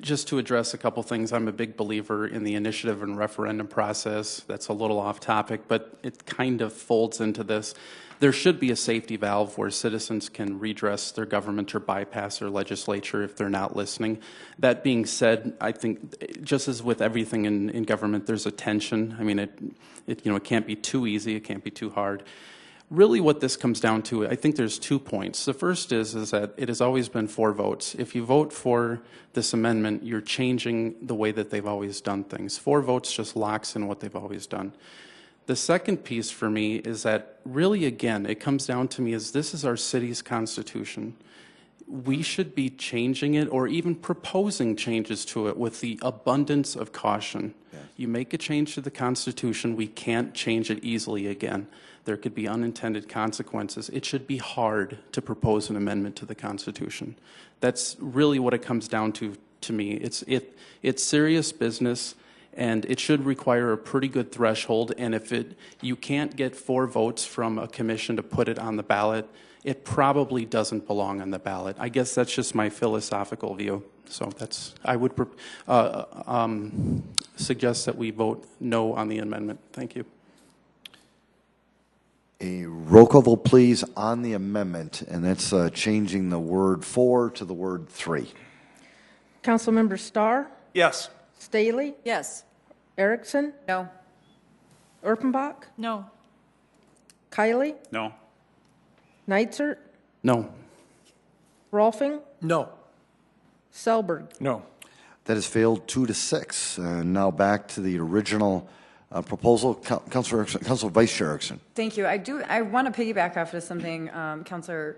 just to address a couple things, I'm a big believer in the initiative and referendum process. That's a little off topic, but it kind of folds into this. There should be a safety valve where citizens can redress their government or bypass their legislature if they're not listening. That being said, I think just as with everything in government, there's a tension. I mean, it can't be too easy, it can't be too hard. Really what this comes down to, I think there's 2 points. The first is that it has always been 4 votes. If you vote for this amendment, you're changing the way that they've always done things. 4 votes just locks in what they've always done. The second piece for me is that really, again, it comes down to me is this is our city's constitution. We should be changing it or even proposing changes to it with the abundance of caution. Yes. You make a change to the Constitution, we can't change it easily again. There could be unintended consequences. It should be hard to propose an amendment to the Constitution. That's really what it comes down to me. It's serious business, and it should require a pretty good threshold, and if you can't get 4 votes from a commission to put it on the ballot, it probably doesn't belong on the ballot. I guess that's just my philosophical view. So I would suggest that we vote no on the amendment. Thank you. A roll call vote, please, on the amendment, and that's changing the word 4 to the word 3. Councilmember Starr? Yes. Staley? Yes. Erickson? No. Erpenbach? No. Kiley? No. Neitzer? No. Rolfing? No. Selberg? No. That has failed 2-6. Now back to the original proposal. Councilor Vice Chair Erickson. Thank you. I want to piggyback off of something Councilor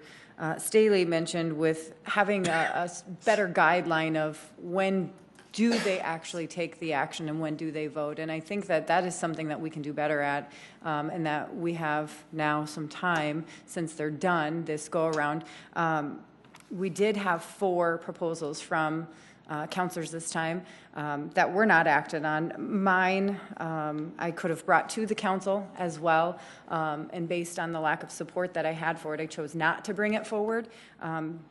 Staley mentioned with having a better guideline of when do they actually take the action and when do they vote. And I think that is something that we can do better at, and that we have now some time since they're done this go around. We did have 4 proposals from counselors this time that were not acted on. Mine, I could have brought to the council as well, and based on the lack of support that I had for it, I chose not to bring it forward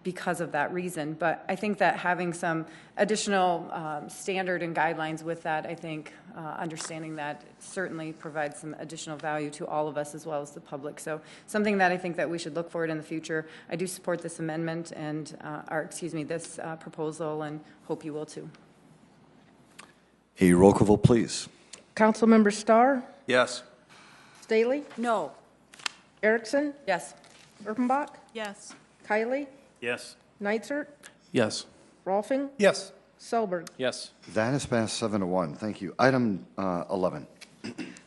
because of that reason. But I think that having some additional standard and guidelines with that, I think understanding that certainly provides some additional value to all of us as well as the public. So something that I think that we should look forward in the future. I do support this amendment and, this proposal, and hope you will too. A roll call vote, please. Councilmember Starr? Yes. Staley? No. Erickson? Yes. Erpenbach? Yes. Kiley? Yes. Neitzer? Yes. Rolfing? Yes. Selberg? Yes. That has passed 7-1. Thank you. Item 11.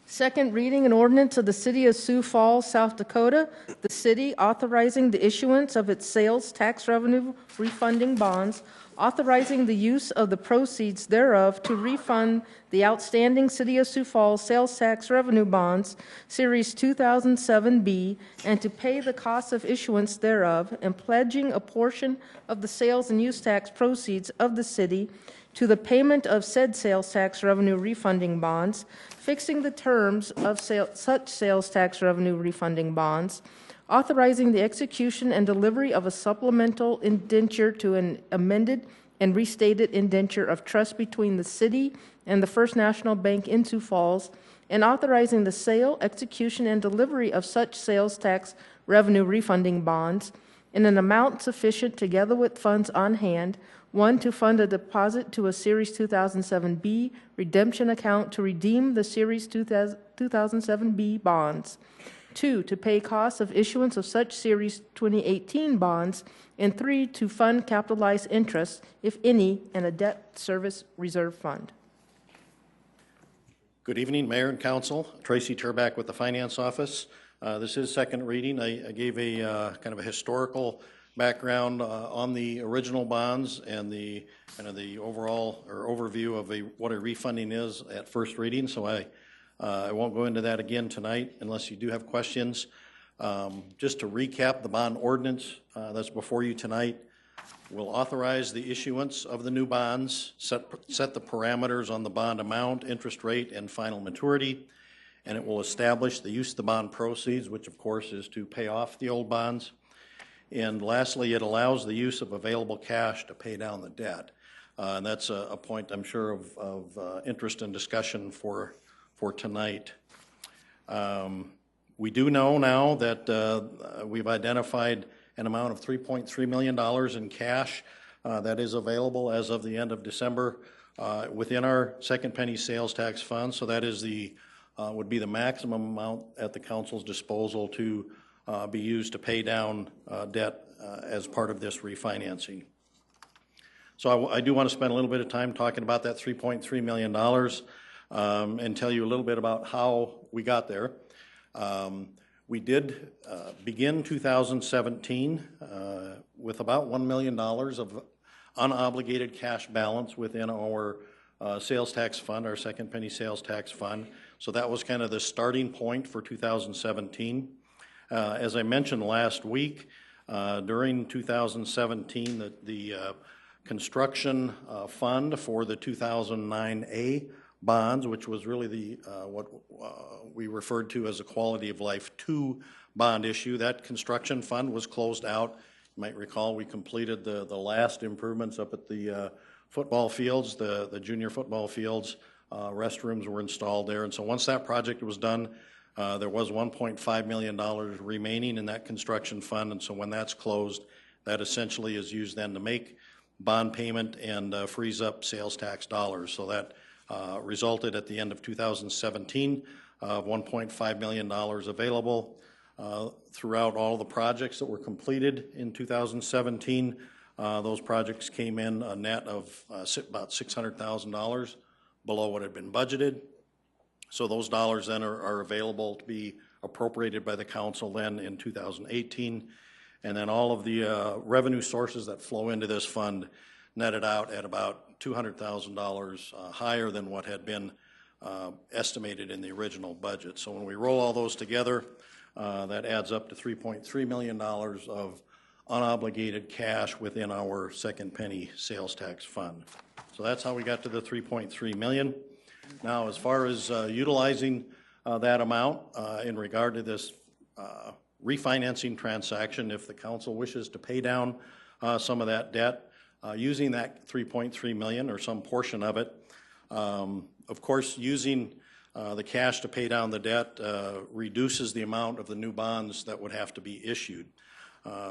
Second reading an ordinance of the City of Sioux Falls, South Dakota, the city authorizing the issuance of its sales tax revenue refunding bonds, authorizing the use of the proceeds thereof to refund the outstanding City of Sioux Falls sales tax revenue bonds, Series 2007B, and to pay the cost of issuance thereof, and pledging a portion of the sales and use tax proceeds of the city to the payment of said sales tax revenue refunding bonds, fixing the terms of such sales tax revenue refunding bonds, authorizing the execution and delivery of a supplemental indenture to an amended and restated indenture of trust between the city and the First National Bank in Sioux Falls, and authorizing the sale, execution, and delivery of such sales tax revenue refunding bonds in an amount sufficient, together with funds on hand, 1, to fund a deposit to a Series 2007B redemption account to redeem the Series 2007B bonds. 2, to pay costs of issuance of such Series 2018 bonds. And 3, to fund capitalized interest, if any, in a debt service reserve fund. Good evening, Mayor and Council. Tracy Turback with the Finance Office. This is second reading. I gave a kind of a historical background on the original bonds and the kind of the overall or overview of what a refunding is at first reading. So I won't go into that again tonight unless you do have questions. Just to recap, the bond ordinance that's before you tonight will authorize the issuance of the new bonds, set the parameters on the bond amount, interest rate, and final maturity, and it will establish the use of the bond proceeds, which of course is to pay off the old bonds. And lastly, it allows the use of available cash to pay down the debt. And that's a point I'm sure of interest and discussion for tonight. We do know now that we've identified an amount of $3.3 million in cash that is available as of the end of December within our second penny sales tax fund. So that is would be the maximum amount at the council's disposal to be used to pay down debt as part of this refinancing. So I do want to spend a little bit of time talking about that $3.3 million and tell you a little bit about how we got there. We did begin 2017 with about $1 million of unobligated cash balance within our sales tax fund, our second penny sales tax fund. So that was kind of the starting point for 2017. As I mentioned last week, during 2017, the construction fund for the 2009A bonds, which was really what we referred to as a Quality of Life 2 bond issue. That construction fund was closed out. You might recall we completed the last improvements up at the football fields, the junior football fields. Restrooms were installed there. And so once that project was done, there was $1.5 million remaining in that construction fund. And so when that's closed, that essentially is used then to make bond payment and frees up sales tax dollars. So that resulted at the end of 2017 of $1.5 million available throughout all the projects that were completed in 2017. Those projects came in a net of about $600,000 below what had been budgeted. So those dollars then are available to be appropriated by the council then in 2018. And then all of the revenue sources that flow into this fund netted out at about $200,000 higher than what had been estimated in the original budget. So when we roll all those together, that adds up to $3.3 million of unobligated cash within our second penny sales tax fund. So that's how we got to the $3.3 million. Now, as far as utilizing that amount in regard to this refinancing transaction, if the council wishes to pay down some of that debt, using that $3.3 million or some portion of it, of course, using the cash to pay down the debt reduces the amount of the new bonds that would have to be issued.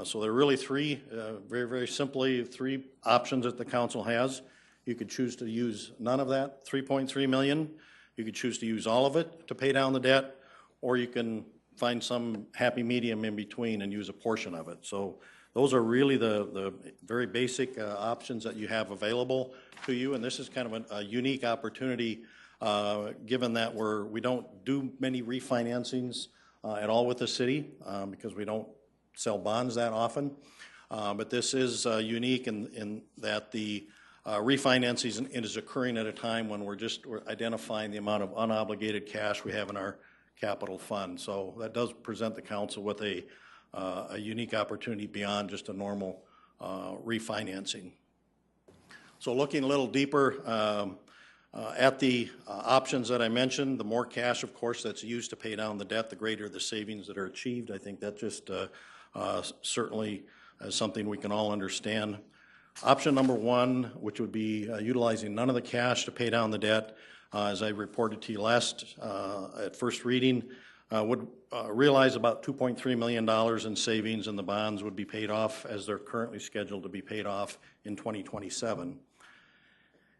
So there are really three, very, very simply, three options that the council has. You could choose to use none of that $3.3 million. You could choose to use all of it to pay down the debt, or you can find some happy medium in between and use a portion of it. So those are really the very basic options that you have available to you, and this is kind of a unique opportunity given that we don't do many refinancings at all with the city because we don't sell bonds that often. But this is unique in that the refinancing is occurring at a time when we're identifying the amount of unobligated cash we have in our capital fund. So that does present the council with a unique opportunity beyond just a normal refinancing. So looking a little deeper at the options that I mentioned, the more cash, of course, that's used to pay down the debt, the greater the savings that are achieved. I think that just certainly is something we can all understand. Option number one, which would be utilizing none of the cash to pay down the debt, as I reported to you last at first reading, would realize about $2.3 million in savings, and the bonds would be paid off as they're currently scheduled to be paid off in 2027.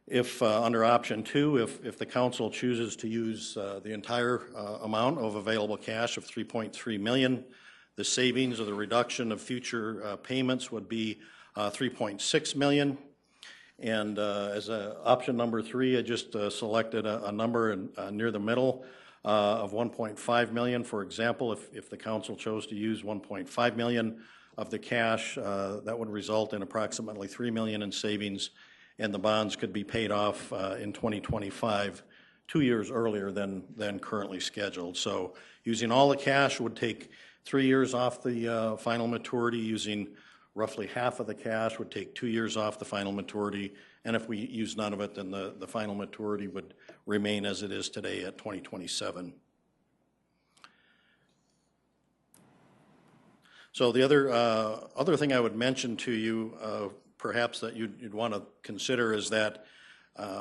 If under option 2, if the council chooses to use the entire amount of available cash of $3.3 million, the savings or the reduction of future payments would be $3.6 million. And as option number 3, I just selected a number near the middle of $1.5 million. For example, if the council chose to use $1.5 million of the cash, that would result in approximately $3 million in savings, and the bonds could be paid off in 2025, 2 years earlier than currently scheduled. So using all the cash would take 3 years off the final maturity. Using roughly half of the cash would take 2 years off the final maturity, and if we use none of it, then the final maturity would remain as it is today at 2027. So the other thing I would mention to you, perhaps that you'd want to consider, is that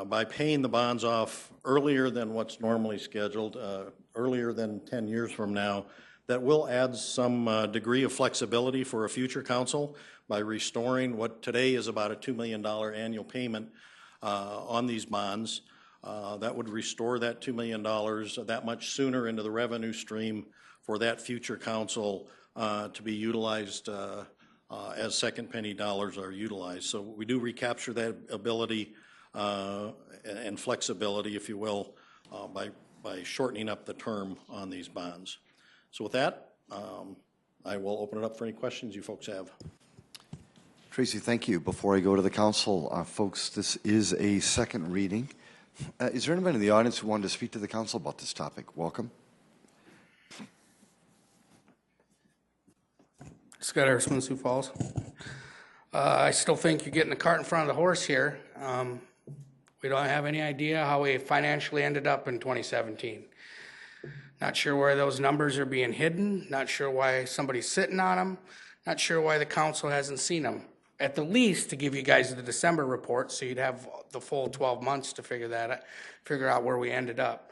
by paying the bonds off earlier than what's normally scheduled, earlier than 10 years from now, that will add some degree of flexibility for a future council by restoring what today is about a $2 million annual payment on these bonds. That would restore that $2 million that much sooner into the revenue stream for that future council to be utilized as second penny dollars are utilized. So we do recapture that ability and flexibility, if you will, by shortening up the term on these bonds. So with that, I will open it up for any questions you folks have. Tracy, thank you. Before I go to the council, folks, this is a second reading. Is there anybody in the audience who wanted to speak to the council about this topic? Welcome. Scott Ersman, Sioux Falls. I still think you're getting the cart in front of the horse here. We don't have any idea how we financially ended up in 2017. Not sure where those numbers are being hidden. Not sure why somebody's sitting on them. Not sure why the council hasn't seen them. At the least, to give you guys the December report, so you'd have the full 12 months to figure out where we ended up.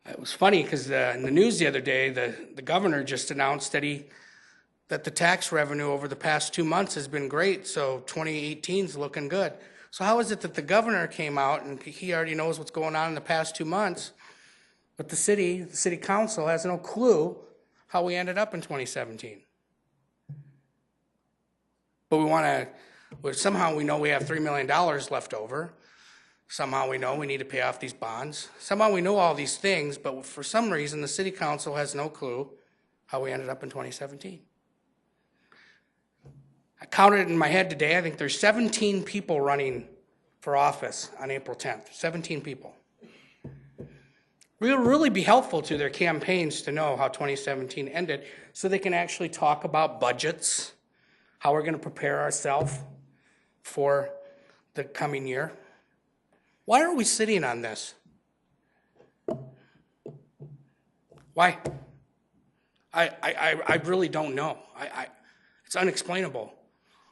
It was funny because in the news the other day, the governor just announced that the tax revenue over the past 2 months has been great, so 2018 is looking good. So how is it that the governor came out and he already knows what's going on in the past 2 months, but the city council has no clue how we ended up in 2017? But somehow we know we have $3 million left over. Somehow we know we need to pay off these bonds. Somehow we know all these things, but for some reason the city council has no clue how we ended up in 2017. I counted in my head today, I think there's 17 people running for office on April 10th, 17 people. It will really be helpful to their campaigns to know how 2017 ended so they can actually talk about budgets, how we're going to prepare ourselves for the coming year. Why are we sitting on this? Why? I really don't know. It's unexplainable.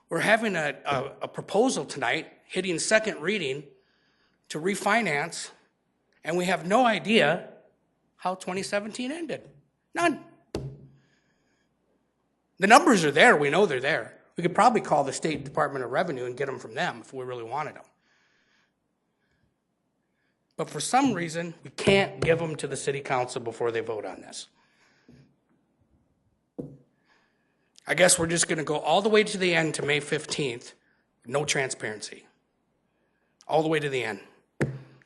We're having a proposal tonight, hitting second reading, to refinance, and we have no idea how 2017 ended. None. The numbers are there. We know they're there. We could probably call the State Department of Revenue and get them from them if we really wanted them. But for some reason, we can't give them to the city council before they vote on this. I guess we're just going to go all the way to the end to May 15th, no transparency. All the way to the end.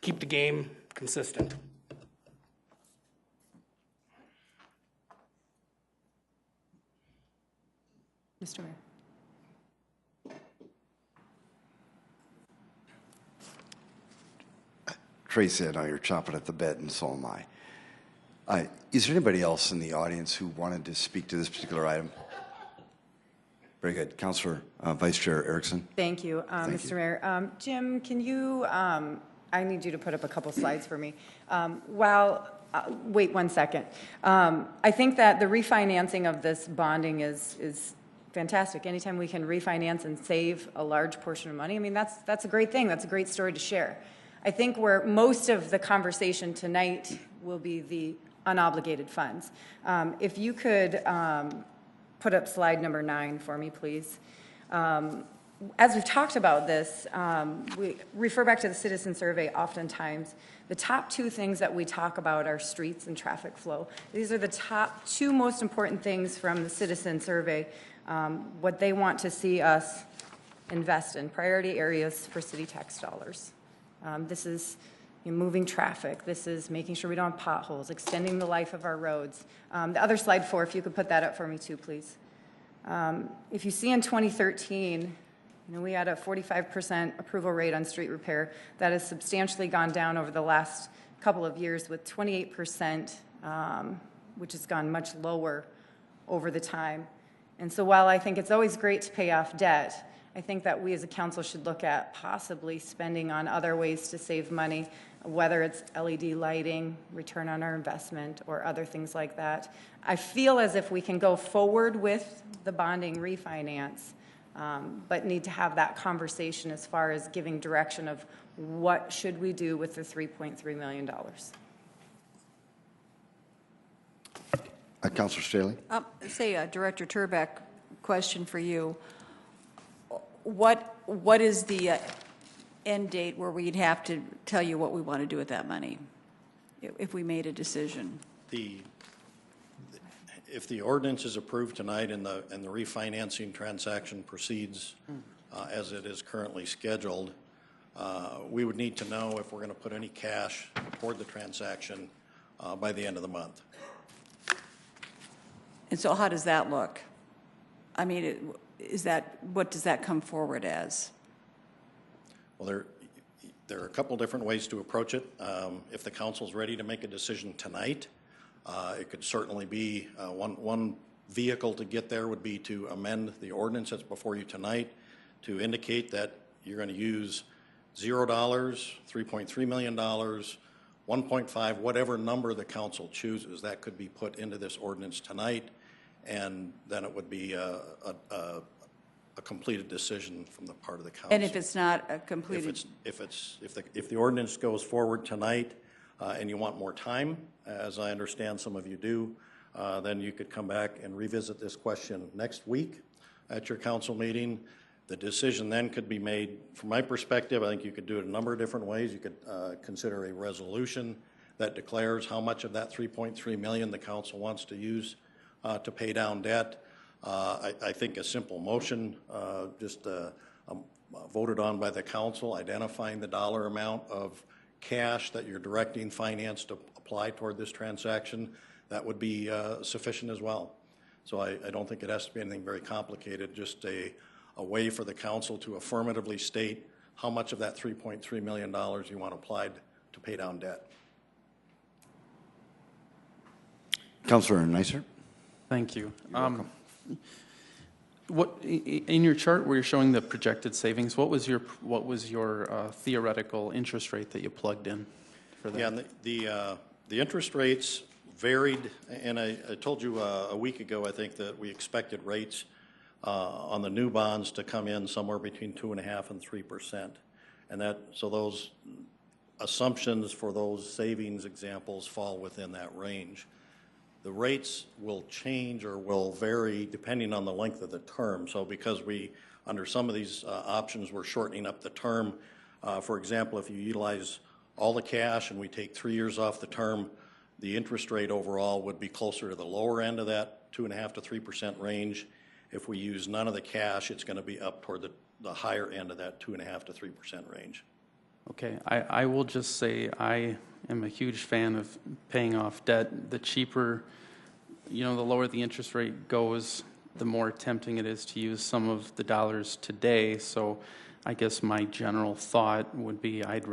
Keep the game consistent. Mr. Mayor. Tracy, I know you're chomping at the bit, and so am I. Is there anybody else in the audience who wanted to speak to this particular item? Very good. Councilor Vice Chair Erickson. Thank you, Mr. Mayor. Jim, can you, I need you to put up a couple slides for me. Wait 1 second. I think that the refinancing of this bonding is fantastic. Anytime we can refinance and save a large portion of money, I mean, that's a great thing. That's a great story to share. I think where most of the conversation tonight will be the unobligated funds. If you could put up slide number 9 for me, please. As we've talked about this, we refer back to the citizen survey oftentimes. The top 2 things that we talk about are streets and traffic flow. These are the top 2 most important things from the citizen survey, what they want to see us invest in, priority areas for city tax dollars. This is moving traffic. This is making sure we don't have potholes, extending the life of our roads. The other slide 4, if you could put that up for me too, please. If you see in 2013, we had a 45% approval rate on street repair. That has substantially gone down over the last couple of years with 28%, which has gone much lower over the time. And so while I think it's always great to pay off debt, I think that we as a council should look at possibly spending on other ways to save money, whether it's LED lighting, return on our investment, or other things like that. I feel as if we can go forward with the bonding refinance, but need to have that conversation as far as giving direction of what should we do with the $3.3 million. Councilor Staley. Director Turbeck, question for you. What is the end date where we'd have to tell you what we want to do with that money if we made a decision? If the ordinance is approved tonight and the refinancing transaction proceeds as it is currently scheduled, we would need to know if we're going to put any cash toward the transaction by the end of the month. And so how does that look? I mean, what does that come forward as? Well, there are a couple different ways to approach it. If the council's ready to make a decision tonight, it could certainly be one vehicle to get there would be to amend the ordinance that's before you tonight to indicate that you're going to use $0, $3.3 million, 1.5, whatever number the council chooses. That could be put into this ordinance tonight, and then it would be a completed decision from the part of the council. And if it's not a completed, if the ordinance goes forward tonight and you want more time, as I understand some of you do, then you could come back and revisit this question next week at your council meeting. The decision then could be made, from my perspective, I think you could do it a number of different ways. You could consider a resolution that declares how much of that $3.3 million the council wants to use to pay down debt. I think a simple motion, voted on by the council, identifying the dollar amount of cash that you're directing finance to apply toward this transaction, that would be sufficient as well. So I don't think it has to be anything very complicated, just a way for the council to affirmatively state how much of that $3.3 million you want applied to pay down debt. Councilor Neisser. Thank you. What in your chart where you're showing the projected savings, what was your theoretical interest rate that you plugged in for that? Yeah, the interest rates varied, and I told you a week ago, I think, that we expected rates on the new bonds to come in somewhere between 2.5% and 3%, and so those assumptions for those savings examples fall within that range. The rates will change or will vary depending on the length of the term. So because under some of these options, we're shortening up the term. For example, if you utilize all the cash and we take 3 years off the term, the interest rate overall would be closer to the lower end of that 2.5% to 3% range. If we use none of the cash, it's going to be up toward the higher end of that 2.5% to 3% range. Okay, I will just say I am a huge fan of paying off debt. The cheaper, the lower the interest rate goes, the more tempting it is to use some of the dollars today. So I guess my general thought would be I'd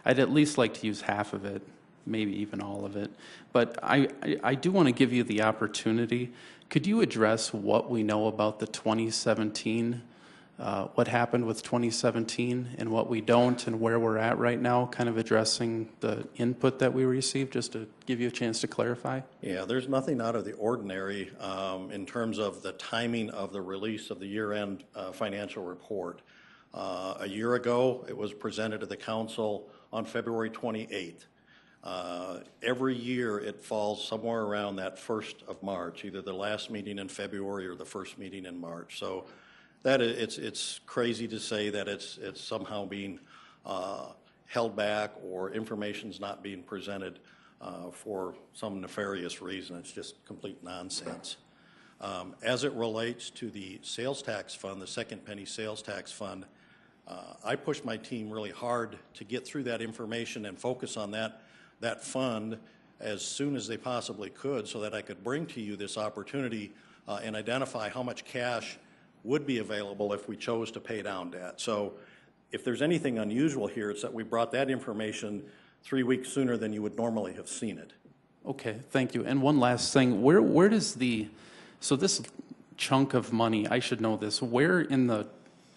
at least like to use half of it, maybe even all of it. But I do want to give you the opportunity. Could you address what we know about the 2017, what happened with 2017 and what we don't and where we're at right now, kind of addressing the input that we received, just to give you a chance to clarify? Yeah, there's nothing out of the ordinary in terms of the timing of the release of the year-end financial report. A year ago, it was presented to the council on February 28th. Every year it falls somewhere around that 1st of March, either the last meeting in February or the first meeting in March. So that it's crazy to say that it's somehow being held back or information's not being presented for some nefarious reason. It's just complete nonsense. As it relates to the sales tax fund, the second penny sales tax fund, I pushed my team really hard to get through that information and focus on that fund as soon as they possibly could so that I could bring to you this opportunity and identify how much cash would be available if we chose to pay down debt. So if there's anything unusual here, it's that we brought that information 3 weeks sooner than you would normally have seen it. Okay, thank you. And one last thing, where does so this chunk of money, I should know this, where in the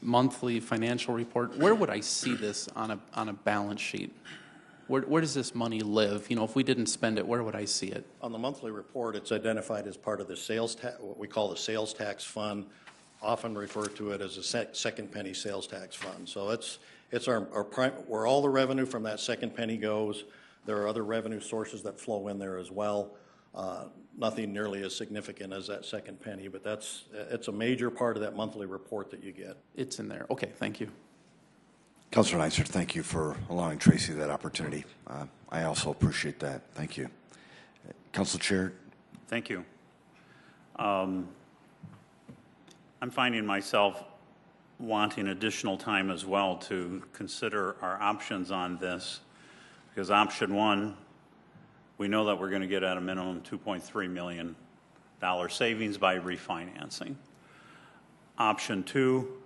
monthly financial report, where would I see this on a balance sheet? Where does this money live? You know, if we didn't spend it, where would I see it? On the monthly report, it's identified as part of the sales tax, what we call the sales tax fund, often referred to it as a second penny sales tax fund. So it's our where all the revenue from that second penny goes. There are other revenue sources that flow in there as well. Nothing nearly as significant as that second penny, but it's a major part of that monthly report that you get. It's in there. Okay, thank you. Councilor Unanswered, thank you for allowing Tracy that opportunity. I also appreciate that. Thank you. Council Chair. Thank you. I'm finding myself wanting additional time as well to consider our options on this, because option one, we know that we're going to get at a minimum $2.3 million savings by refinancing. Option two,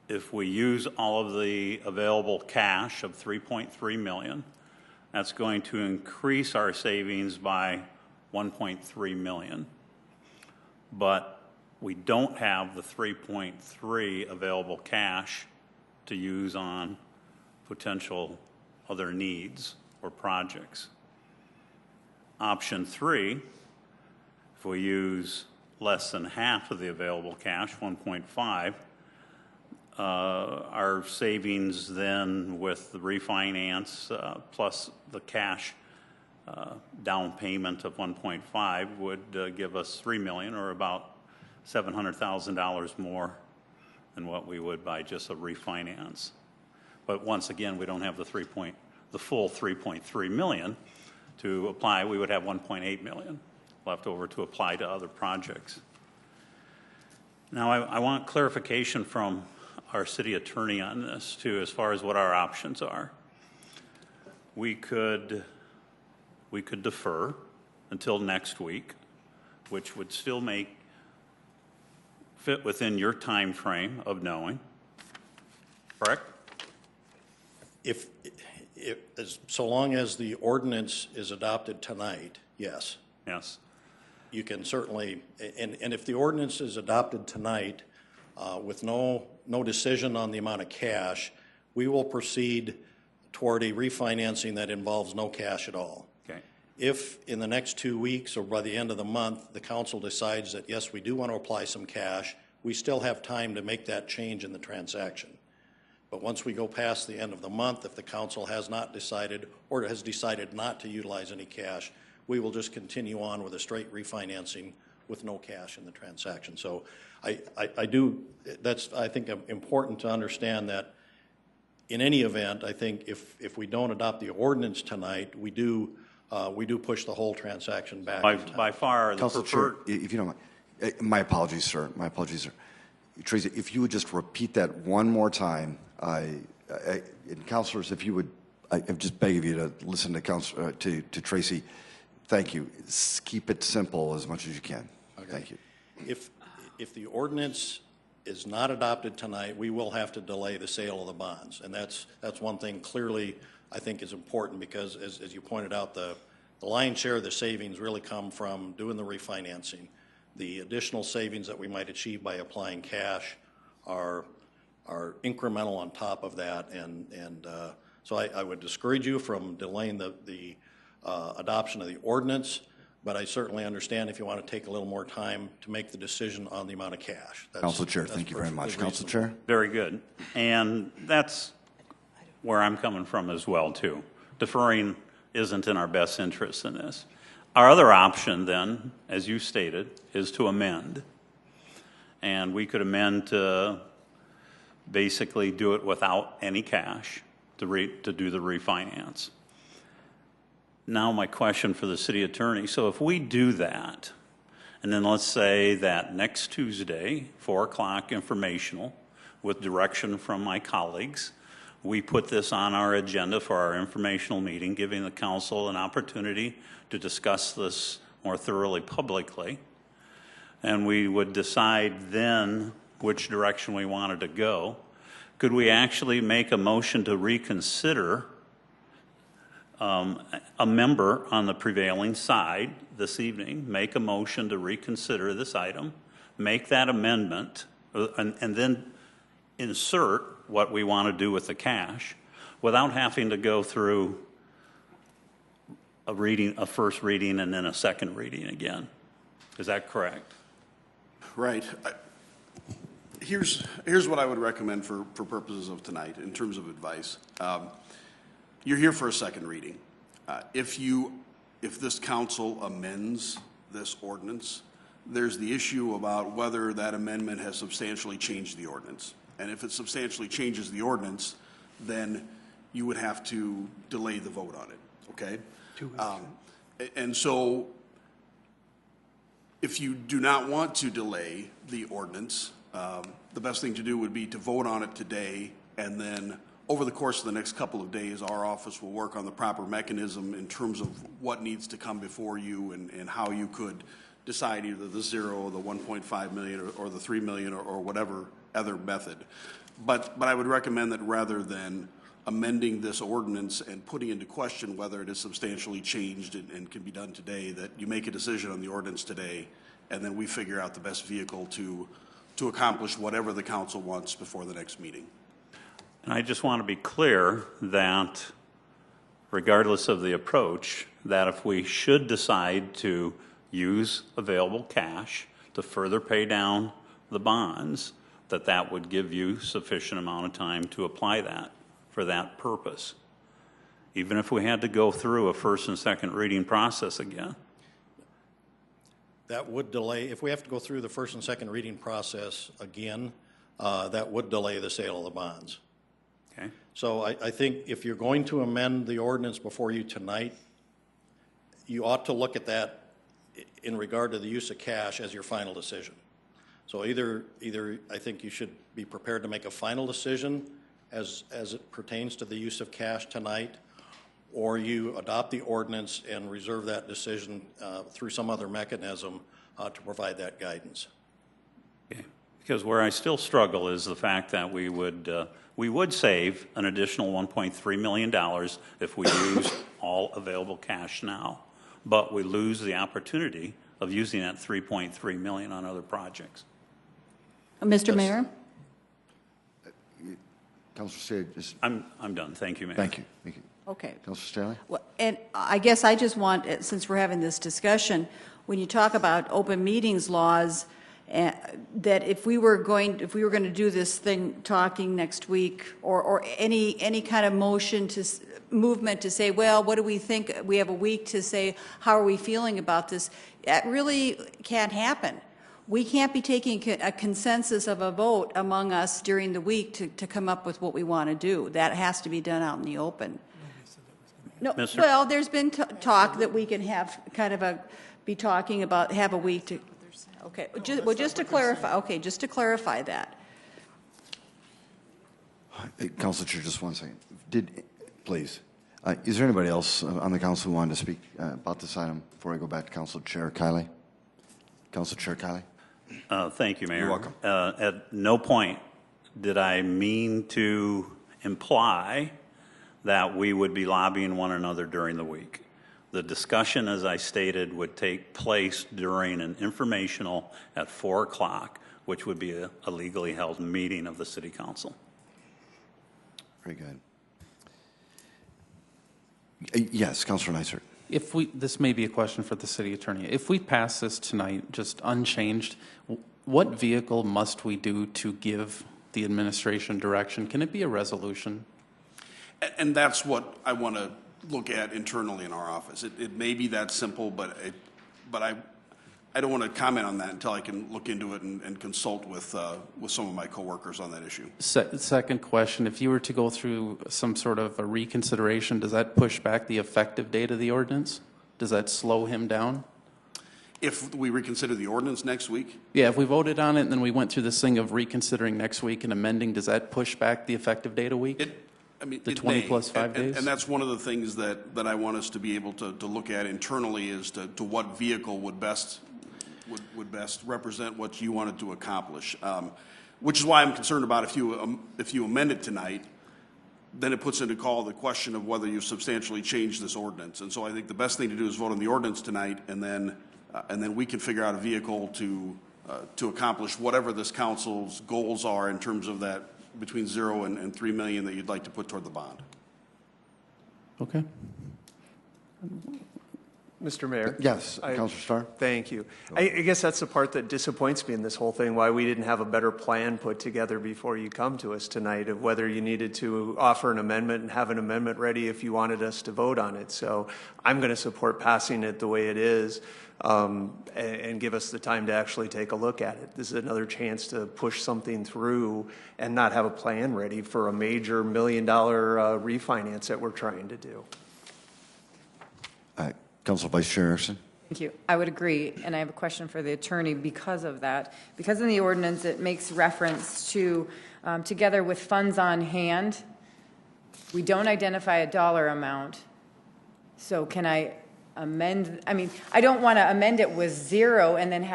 if we use all of the available cash of $3.3 million, that's going to increase our savings by $1.3 million. But we don't have the 3.3 available cash to use on potential other needs or projects. Option three, if we use less than half of the available cash, 1.5, our savings then with the refinance plus the cash down payment of 1.5 would give us $3 million, or about $700,000 more than what we would by just a refinance. But once again, we don't have the full 3.3 million to apply. We would have 1.8 million left over to apply to other projects. Now, I want clarification from our city attorney on this too, as far as what our options are. We could defer until next week, which would still fit within your time frame of knowing, correct? So long as the ordinance is adopted tonight, yes. Yes. You can certainly, and if the ordinance is adopted tonight with no decision on the amount of cash, we will proceed toward a refinancing that involves no cash at all. Okay. If in the next 2 weeks or by the end of the month, the council decides that, yes, we do want to apply some cash, we still have time to make that change in the transaction. But once we go past the end of the month, if the council has not decided or has decided not to utilize any cash, we will just continue on with a straight refinancing with no cash in the transaction. So that's, I think, important to understand that in any event, I think if we don't adopt the ordinance tonight, we do push the whole transaction back. By far, Council Chair, if you don't mind, my apologies, sir. My apologies, sir. Tracy, if you would just repeat that one more time, and councilors, if you would, I just beg you to listen to to Tracy. Thank you. Keep it simple as much as you can. Okay. Thank you. If the ordinance is not adopted tonight, we will have to delay the sale of the bonds, and that's one thing clearly I think is important, because as you pointed out, the lion's share of the savings really come from doing the refinancing. The additional savings that we might achieve by applying cash are incremental on top of that, and so I would discourage you from delaying the adoption of the ordinance, but I certainly understand if you want to take a little more time to make the decision on the amount of cash. Council Chair, thank you very much. Council Chair? Very good. And that's where I'm coming from as well, too. Deferring isn't in our best interest in this. Our other option then, as you stated, is to amend. And we could amend to basically do it without any cash to do the refinance. Now my question for the city attorney, so if we do that, and then let's say that next Tuesday, 4 o'clock informational, with direction from my colleagues, we put this on our agenda for our informational meeting, giving the council an opportunity to discuss this more thoroughly publicly, and we would decide then which direction we wanted to go. Could we actually make a motion to reconsider a member on the prevailing side this evening, make a motion to reconsider this item, make that amendment, and then insert what we want to do with the cash without having to go through a first reading and then a second reading again? Is that correct? Right. Here's what I would recommend for purposes of tonight in terms of advice. You're here for a second reading. If this council amends this ordinance, there's the issue about whether that amendment has substantially changed the ordinance. And if it substantially changes the ordinance, then you would have to delay the vote on it, okay? 2 weeks. And so if you do not want to delay the ordinance, the best thing to do would be to vote on it today, and then over the course of the next couple of days, our office will work on the proper mechanism in terms of what needs to come before you and how you could decide either the 0, the 1.5 million, or the 3 million, or whatever other method. But I would recommend that rather than amending this ordinance and putting into question whether it is substantially changed and can be done today, that you make a decision on the ordinance today, and then we figure out the best vehicle to accomplish whatever the council wants before the next meeting. And I just want to be clear that regardless of the approach, that if we should decide to use available cash to further pay down the bonds, that would give you sufficient amount of time to apply that for that purpose, even if we had to go through a first and second reading process again. That would delay, if we have to go through the first and second reading process again, that would delay the sale of the bonds. Okay. So I think if you're going to amend the ordinance before you tonight, you ought to look at that in regard to the use of cash as your final decision. So either I think you should be prepared to make a final decision as it pertains to the use of cash tonight, or you adopt the ordinance and reserve that decision through some other mechanism to provide that guidance. Okay. Because where I still struggle is the fact that we would save an additional $1.3 million if we use all available cash now, but we lose the opportunity of using that $3.3 million on other projects. Mr. Mayor? Councilor Staley, I'm done. Thank you, Mayor. Thank you. Thank you. Okay. Councilor Staley? Well, and I guess I just want, since we're having this discussion, when you talk about open meetings laws, that if we were going to do this thing talking next week, or any kind of movement to say, well, what do we think? We have a week to say, how are we feeling about this? That really can't happen. We can't be taking a consensus of a vote among us during the week to come up with what we want to do. That has to be done out in the open. No, well, there's been talk that we can have kind of be talking about, have a week to, okay, just to clarify, okay, just to clarify that. Councilor Chair, just 1 second. Please. Is there anybody else on the council who wanted to speak about this item before I go back to Councilor Chair Kiley? Councilor Chair Kiley? Thank you, Mayor. You're welcome. At no point did I mean to imply that we would be lobbying one another during the week. The discussion, as I stated, would take place during an informational at 4 o'clock, which would be a legally held meeting of the City Council. Very good. Yes, Councilor Neisert. This may be a question for the city attorney. If we pass this tonight, just unchanged, what vehicle must we do to give the administration direction? Can it be a resolution? And that's what I want to look at internally in our office. It may be that simple, but I don't want to comment on that until I can look into it and consult with some of my coworkers on that issue. Second question, if you were to go through some sort of a reconsideration, does that push back the effective date of the ordinance? Does that slow him down? If we reconsider the ordinance next week? Yeah, if we voted on it and then we went through this thing of reconsidering next week and amending, does that push back the effective date a week? The 20 plus 5 days? And that's one of the things that I want us to be able to look at internally is to what vehicle would best represent what you wanted to accomplish. Which is why I'm concerned about if you amend it tonight, then it puts into call the question of whether you substantially change this ordinance. And so I think the best thing to do is vote on the ordinance tonight, and then we can figure out a vehicle to accomplish whatever this council's goals are in terms of that between 0 and 3 million that you'd like to put toward the bond. Okay. Mr. Mayor? Yes, Councilor Starr. Thank you. I guess that's the part that disappoints me in this whole thing, why we didn't have a better plan put together before you come to us tonight of whether you needed to offer an amendment and have an amendment ready if you wanted us to vote on it. So I'm going to support passing it the way it is and give us the time to actually take a look at it. This is another chance to push something through and not have a plan ready for a major $1 million refinance that we're trying to do. Council Vice Chair Harrison. Thank you. I would agree, and I have a question for the attorney because of that. Because in the ordinance it makes reference to together with funds on hand. We don't identify a dollar amount. So can I amend? I mean, I don't want to amend it with 0 and then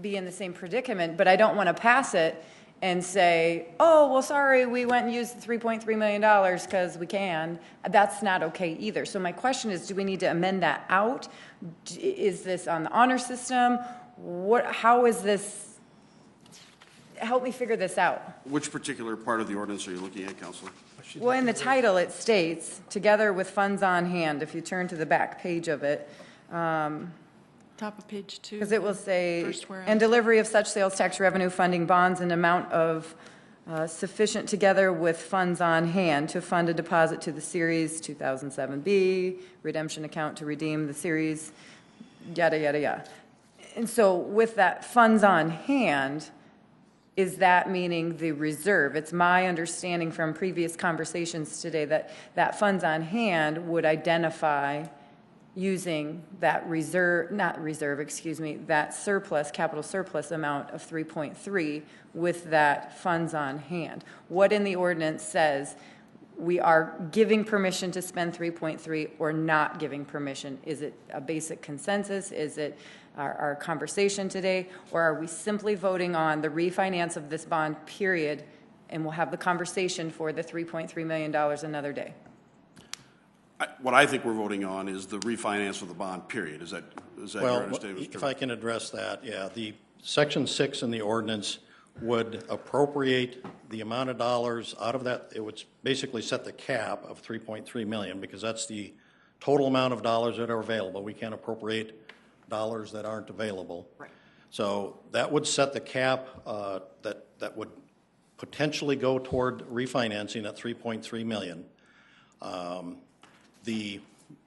be in the same predicament, but I don't want to pass it and say, oh, well, sorry, we went and used $3.3 million because we can. That's not okay either. So my question is, do we need to amend that out? Is this on the honor system? How is this? Help me figure this out. Which particular part of the ordinance are you looking at, Councilor? Well, in the title it states, together with funds on hand, if you turn to the back page of it. Top of page 2. Because it will say, and delivery of such sales tax revenue funding bonds in amount of sufficient together with funds on hand to fund a deposit to the Series 2007B, redemption account to redeem the Series, yada, yada, yada. And so with that funds on hand, is that meaning the reserve? It's my understanding from previous conversations today that funds on hand would identify using that that surplus, capital surplus amount of 3.3 with that funds on hand. What in the ordinance says we are giving permission to spend 3.3 or not giving permission? Is it a basic consensus? Is it our conversation today? Or are we simply voting on the refinance of this bond, period, and we'll have the conversation for the $3.3 million another day? What I think we're voting on is the refinance of the bond, period. Is that your understanding? If I can address that, yeah. The Section 6 in the ordinance would appropriate the amount of dollars out of that. It would basically set the cap of $3.3 million because that's the total amount of dollars that are available. We can't appropriate dollars that aren't available. Right. So that would set the cap that would potentially go toward refinancing at $3.3 million.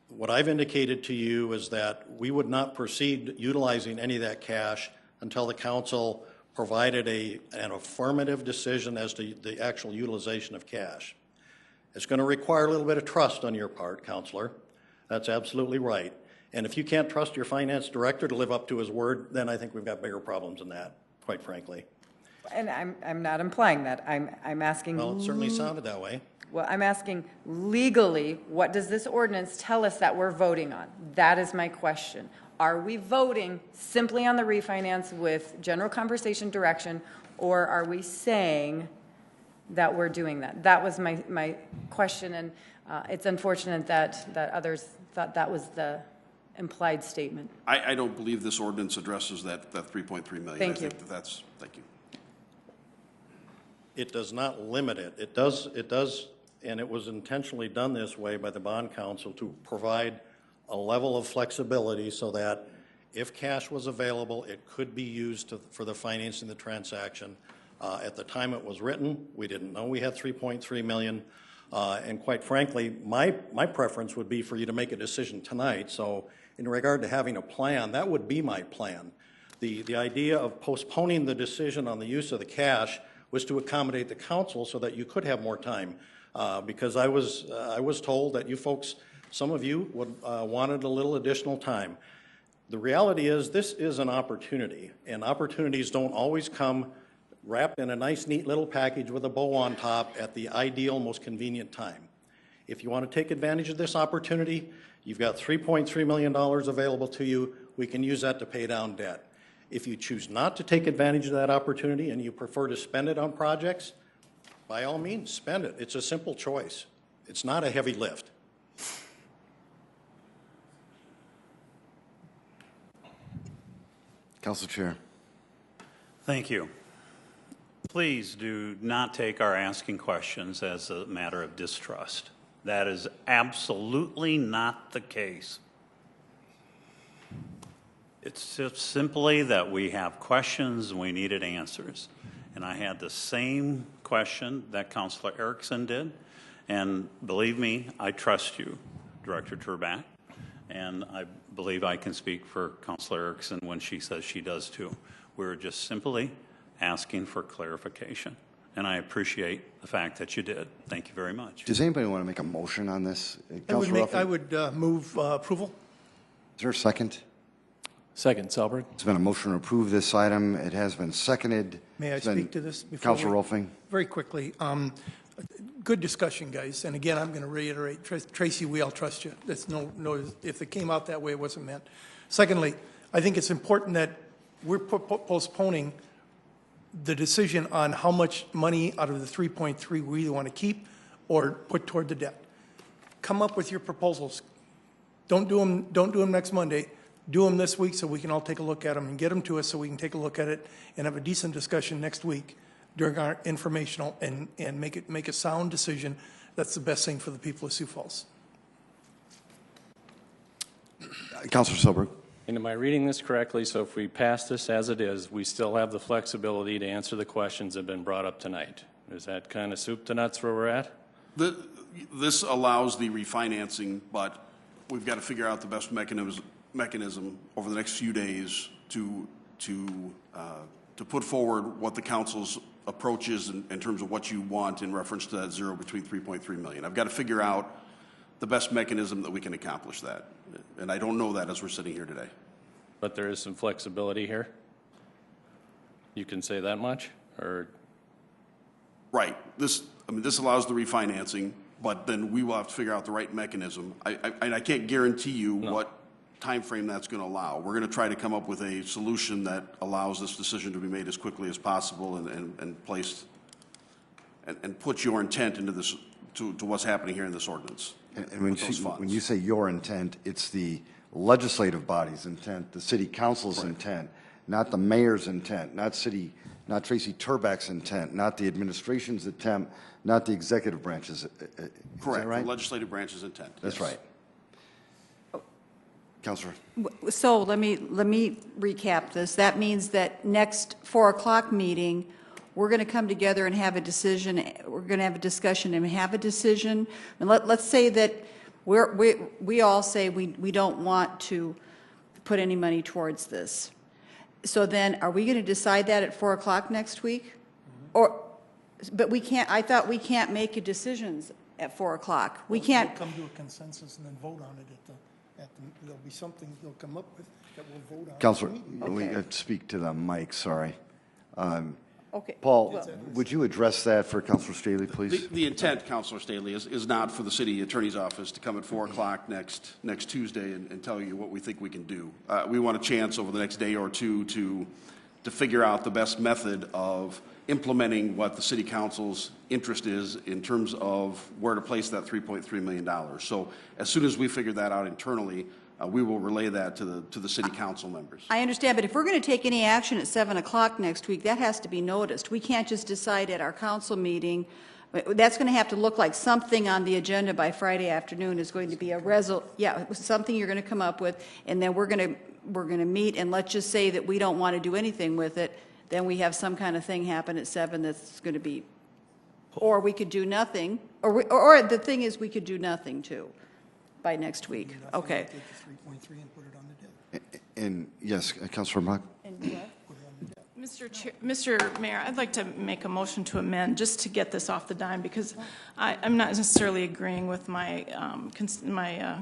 What I've indicated to you is that we would not proceed utilizing any of that cash until the council provided an affirmative decision as to the actual utilization of cash. It's going to require a little bit of trust on your part, Counselor. That's absolutely right. And if you can't trust your finance director to live up to his word, then I think we've got bigger problems than that, quite frankly. And I'm not implying that. I'm asking. Well, it certainly sounded that way. Well, I'm asking legally, what does this ordinance tell us that we're voting on? That is my question. Are we voting simply on the refinance with general conversation direction, or are we saying that we're doing that? That was my question, and it's unfortunate that others thought that was the implied statement. I don't believe this ordinance addresses that 3.3 million. Thank you. Thank you. It does not limit it. It does, and it was intentionally done this way by the bond counsel to provide a level of flexibility so that if cash was available, it could be used for the financing of the transaction. At the time it was written, we didn't know we had $3.3 million. And quite frankly, my preference would be for you to make a decision tonight. So in regard to having a plan, that would be my plan. The idea of postponing the decision on the use of the cash was to accommodate the council so that you could have more time. Because I was told that you folks, some of you wanted a little additional time. The reality is this is an opportunity, and opportunities don't always come wrapped in a nice, neat little package with a bow on top at the ideal, most convenient time. If you want to take advantage of this opportunity, you've got $3.3 million available to you. We can use that to pay down debt. If you choose not to take advantage of that opportunity and you prefer to spend it on projects, by all means, spend it. It's a simple choice. It's not a heavy lift. Council Chair. Thank you. Please do not take our asking questions as a matter of distrust. That is absolutely not the case. It's just simply that we have questions and we needed answers. And I had the same question that Councilor Erickson did. And believe me, I trust you, Director Turback. And I believe I can speak for Councilor Erickson when she says she does too. We're just simply asking for clarification. And I appreciate the fact that you did. Thank you very much. Does anybody want to make a motion on this? I would move approval. Is there a second? Second, Selberg. It's been a motion to approve this item. It has been seconded. May I speak to this? Councilor Rolfing. Very quickly. Good discussion, guys. And again, I'm going to reiterate, Tracy, we all trust you. That's no, if it came out that way, it wasn't meant. Secondly, I think it's important that we're postponing the decision on how much money out of the 3.3 we either want to keep or put toward the debt. Come up with your proposals. Don't do them next Monday. Do them this week so we can all take a look at them and get them to us so we can take a look at it and have a decent discussion next week during our informational and make a sound decision that's the best thing for the people of Sioux Falls. Councilor Silberg. And am I reading this correctly? So if we pass this as it is, we still have the flexibility to answer the questions that have been brought up tonight. Is that kind of soup to nuts where we're at? This allows the refinancing, but we've got to figure out the best mechanism over the next few days to put forward what the council's approach is in terms of what you want in reference to that zero between 3.3 million. I've got to figure out the best mechanism that we can accomplish that. And I don't know that as we're sitting here today. But there is some flexibility here? You can say that much? Or right. This allows the refinancing, but then we will have to figure out the right mechanism. I can't guarantee you what time frame that's going to allow. We're going to try to come up with a solution that allows this decision to be made as quickly as possible and placed and put your intent into this to what's happening here in this ordinance. And when you say your intent, it's the legislative body's intent, the city council's intent, not the mayor's intent, not Tracy Turback's intent, not the administration's intent, not the executive branch's. Correct. Right? The legislative branch's intent. That's right. Councilor. So let me recap this. That means that next 4 o'clock meeting, we're going to come together and have a decision. We're going to have a discussion and have a decision. And let's say that we all say we don't want to put any money towards this. So then, are we going to decide that at 4 o'clock next week? But we can't. I thought we can't make decisions at 4 o'clock. We can't come to a consensus and then vote on it there'll be something they'll come up with that we'll vote on. Councilor, we speak to the mic. Sorry. Okay. Paul, would you address that for Councilor Staley, please? The intent, Councilor Staley, is not for the city attorney's office to come at 4 o'clock next Tuesday and tell you what we think we can do. We want a chance over the next day or two to figure out the best method of implementing what the city council's interest is in terms of where to place that $3.3 million. So as soon as we figure that out internally, we will relay that to the city council members. I understand, but if we're going to take any action at 7 o'clock next week, that has to be noticed. We can't just decide at our council meeting. That's going to have to look like something on the agenda by Friday afternoon is going to be something you're going to come up with, and then we're going to meet, and let's just say that we don't want to do anything with it. Then we have some kind of thing happen at 7 that's going to be Or we could do nothing, or the thing is, we could do nothing too by next week. Okay. And yes, Councilor Mock. Mr. Mayor, I'd like to make a motion to amend just to get this off the dime because I'm not necessarily agreeing with my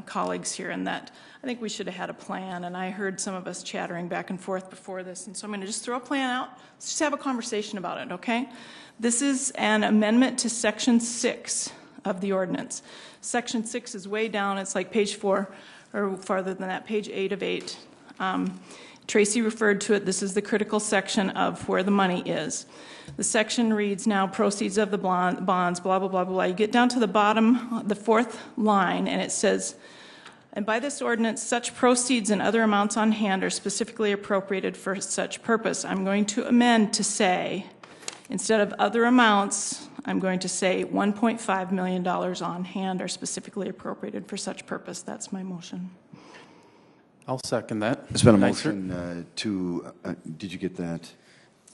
colleagues here in that I think we should have had a plan, and I heard some of us chattering back and forth before this, and so I'm going to just throw a plan out. Let's just have a conversation about it, okay? This is an amendment to Section 6 of the ordinance. Section 6 is way down. It's like page 4, or farther than that, page 8 of 8. Tracy referred to it. This is the critical section of where the money is. The section reads now proceeds of the bonds, blah, blah, blah, blah. You get down to the bottom, the fourth line, and it says, and by this ordinance, such proceeds and other amounts on hand are specifically appropriated for such purpose. I'm going to amend to say, instead of other amounts, I'm going to say $1.5 million on hand are specifically appropriated for such purpose. That's my motion. I'll second that. It's been a motion did you get that?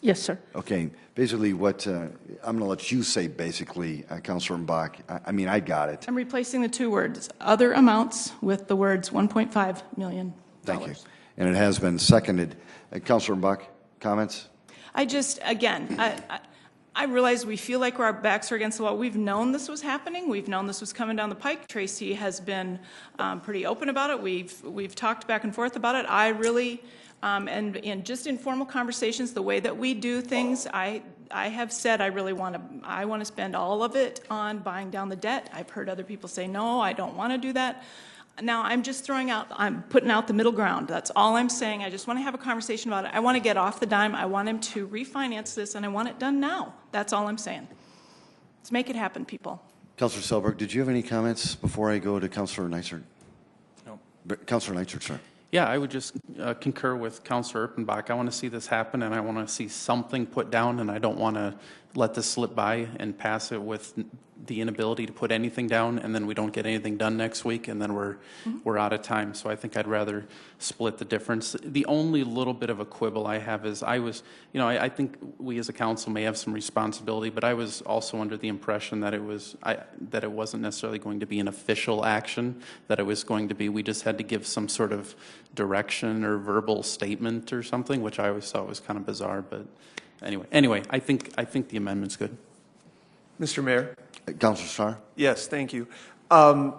Yes, sir. Okay. Basically what, I'm going to let you say basically, Councilor Mbach. I mean, I got it. I'm replacing the two words, other amounts, with the words $1.5 million. Thank you. And it has been seconded. Councilor Mbach, comments? I just, again, I realize we feel like our backs are against the wall. We've known this was happening. We've known this was coming down the pike. Tracy has been pretty open about it. We've talked back and forth about it. I really, and in just informal conversations, the way that we do things, I have said I really want to spend all of it on buying down the debt. I've heard other people say, no, I don't want to do that. Now, I'm just I'm putting out the middle ground. That's all I'm saying. I just want to have a conversation about it. I want to get off the dime. I want him to refinance this, and I want it done now. That's all I'm saying. Let's make it happen, people. Councilor Selberg, did you have any comments before I go to Councilor Neisert? No. Councilor Neisert, sir. Yeah, I would just concur with Councilor Erpenbach. I want to see this happen, and I want to see something put down, and I don't want to let this slip by and pass it with the inability to put anything down, and then we don't get anything done next week, and then we're out of time. So I think I'd rather split the difference. The only little bit of a quibble I have is I think we as a council may have some responsibility, but I was also under the impression that it wasn't necessarily going to be an official action, that it was going to be, we just had to give some sort of direction or verbal statement or something, which I always thought was kind of bizarre, but anyway, I think the amendment's good. Mr. Mayor? Councilor Starr? Yes, thank you. I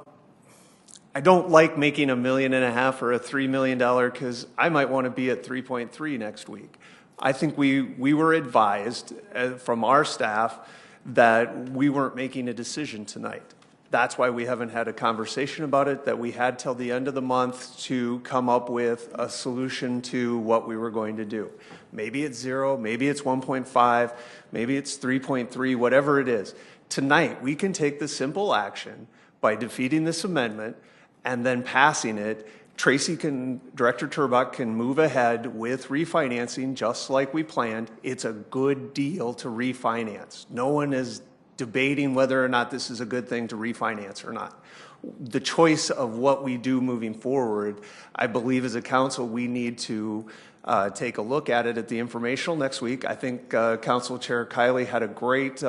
don't like making $1.5 million or a $3 million because I might want to be at 3.3 next week. I think we were advised from our staff that we weren't making a decision tonight. That's why we haven't had a conversation about it, that we had till the end of the month to come up with a solution to what we were going to do. Maybe it's 0, maybe it's 1.5, maybe it's 3.3, whatever it is. Tonight, we can take the simple action by defeating this amendment and then passing it. Director Turbach can move ahead with refinancing just like we planned. It's a good deal to refinance. No one is debating whether or not this is a good thing to refinance or not. The choice of what we do moving forward, I believe as a council, we need to take a look at it at the informational next week. I think Council Chair Kiley had a great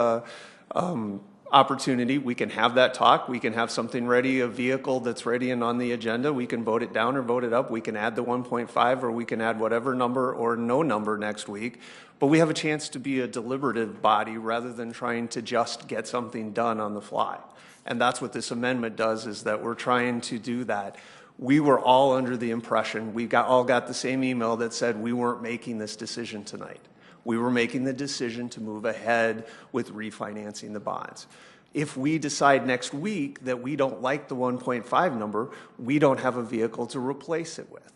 opportunity. We can have that talk. We can have something ready, a vehicle that's ready and on the agenda. We can vote it down or vote it up. We can add the 1.5 or we can add whatever number or no number next week. But we have a chance to be a deliberative body rather than trying to just get something done on the fly. And that's what this amendment does, is that we're trying to do that. We were all under the impression, we all got the same email that said we weren't making this decision tonight. We were making the decision to move ahead with refinancing the bonds. If we decide next week that we don't like the 1.5 number, we don't have a vehicle to replace it with.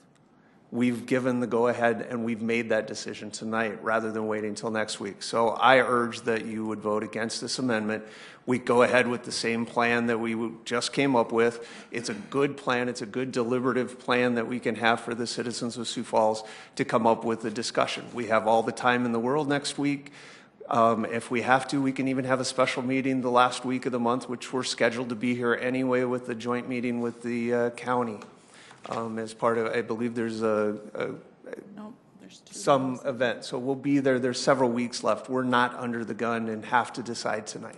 We've given the go-ahead and we've made that decision tonight rather than waiting until next week. So I urge that you would vote against this amendment. We go ahead with the same plan that we just came up with. It's a good plan. It's a good deliberative plan that we can have for the citizens of Sioux Falls to come up with a discussion. We have all the time in the world next week. If we have to, we can even have a special meeting the last week of the month, which we're scheduled to be here anyway with the joint meeting with the county. As part of, I believe there's some event. So we'll be there. There's several weeks left. We're not under the gun and have to decide tonight.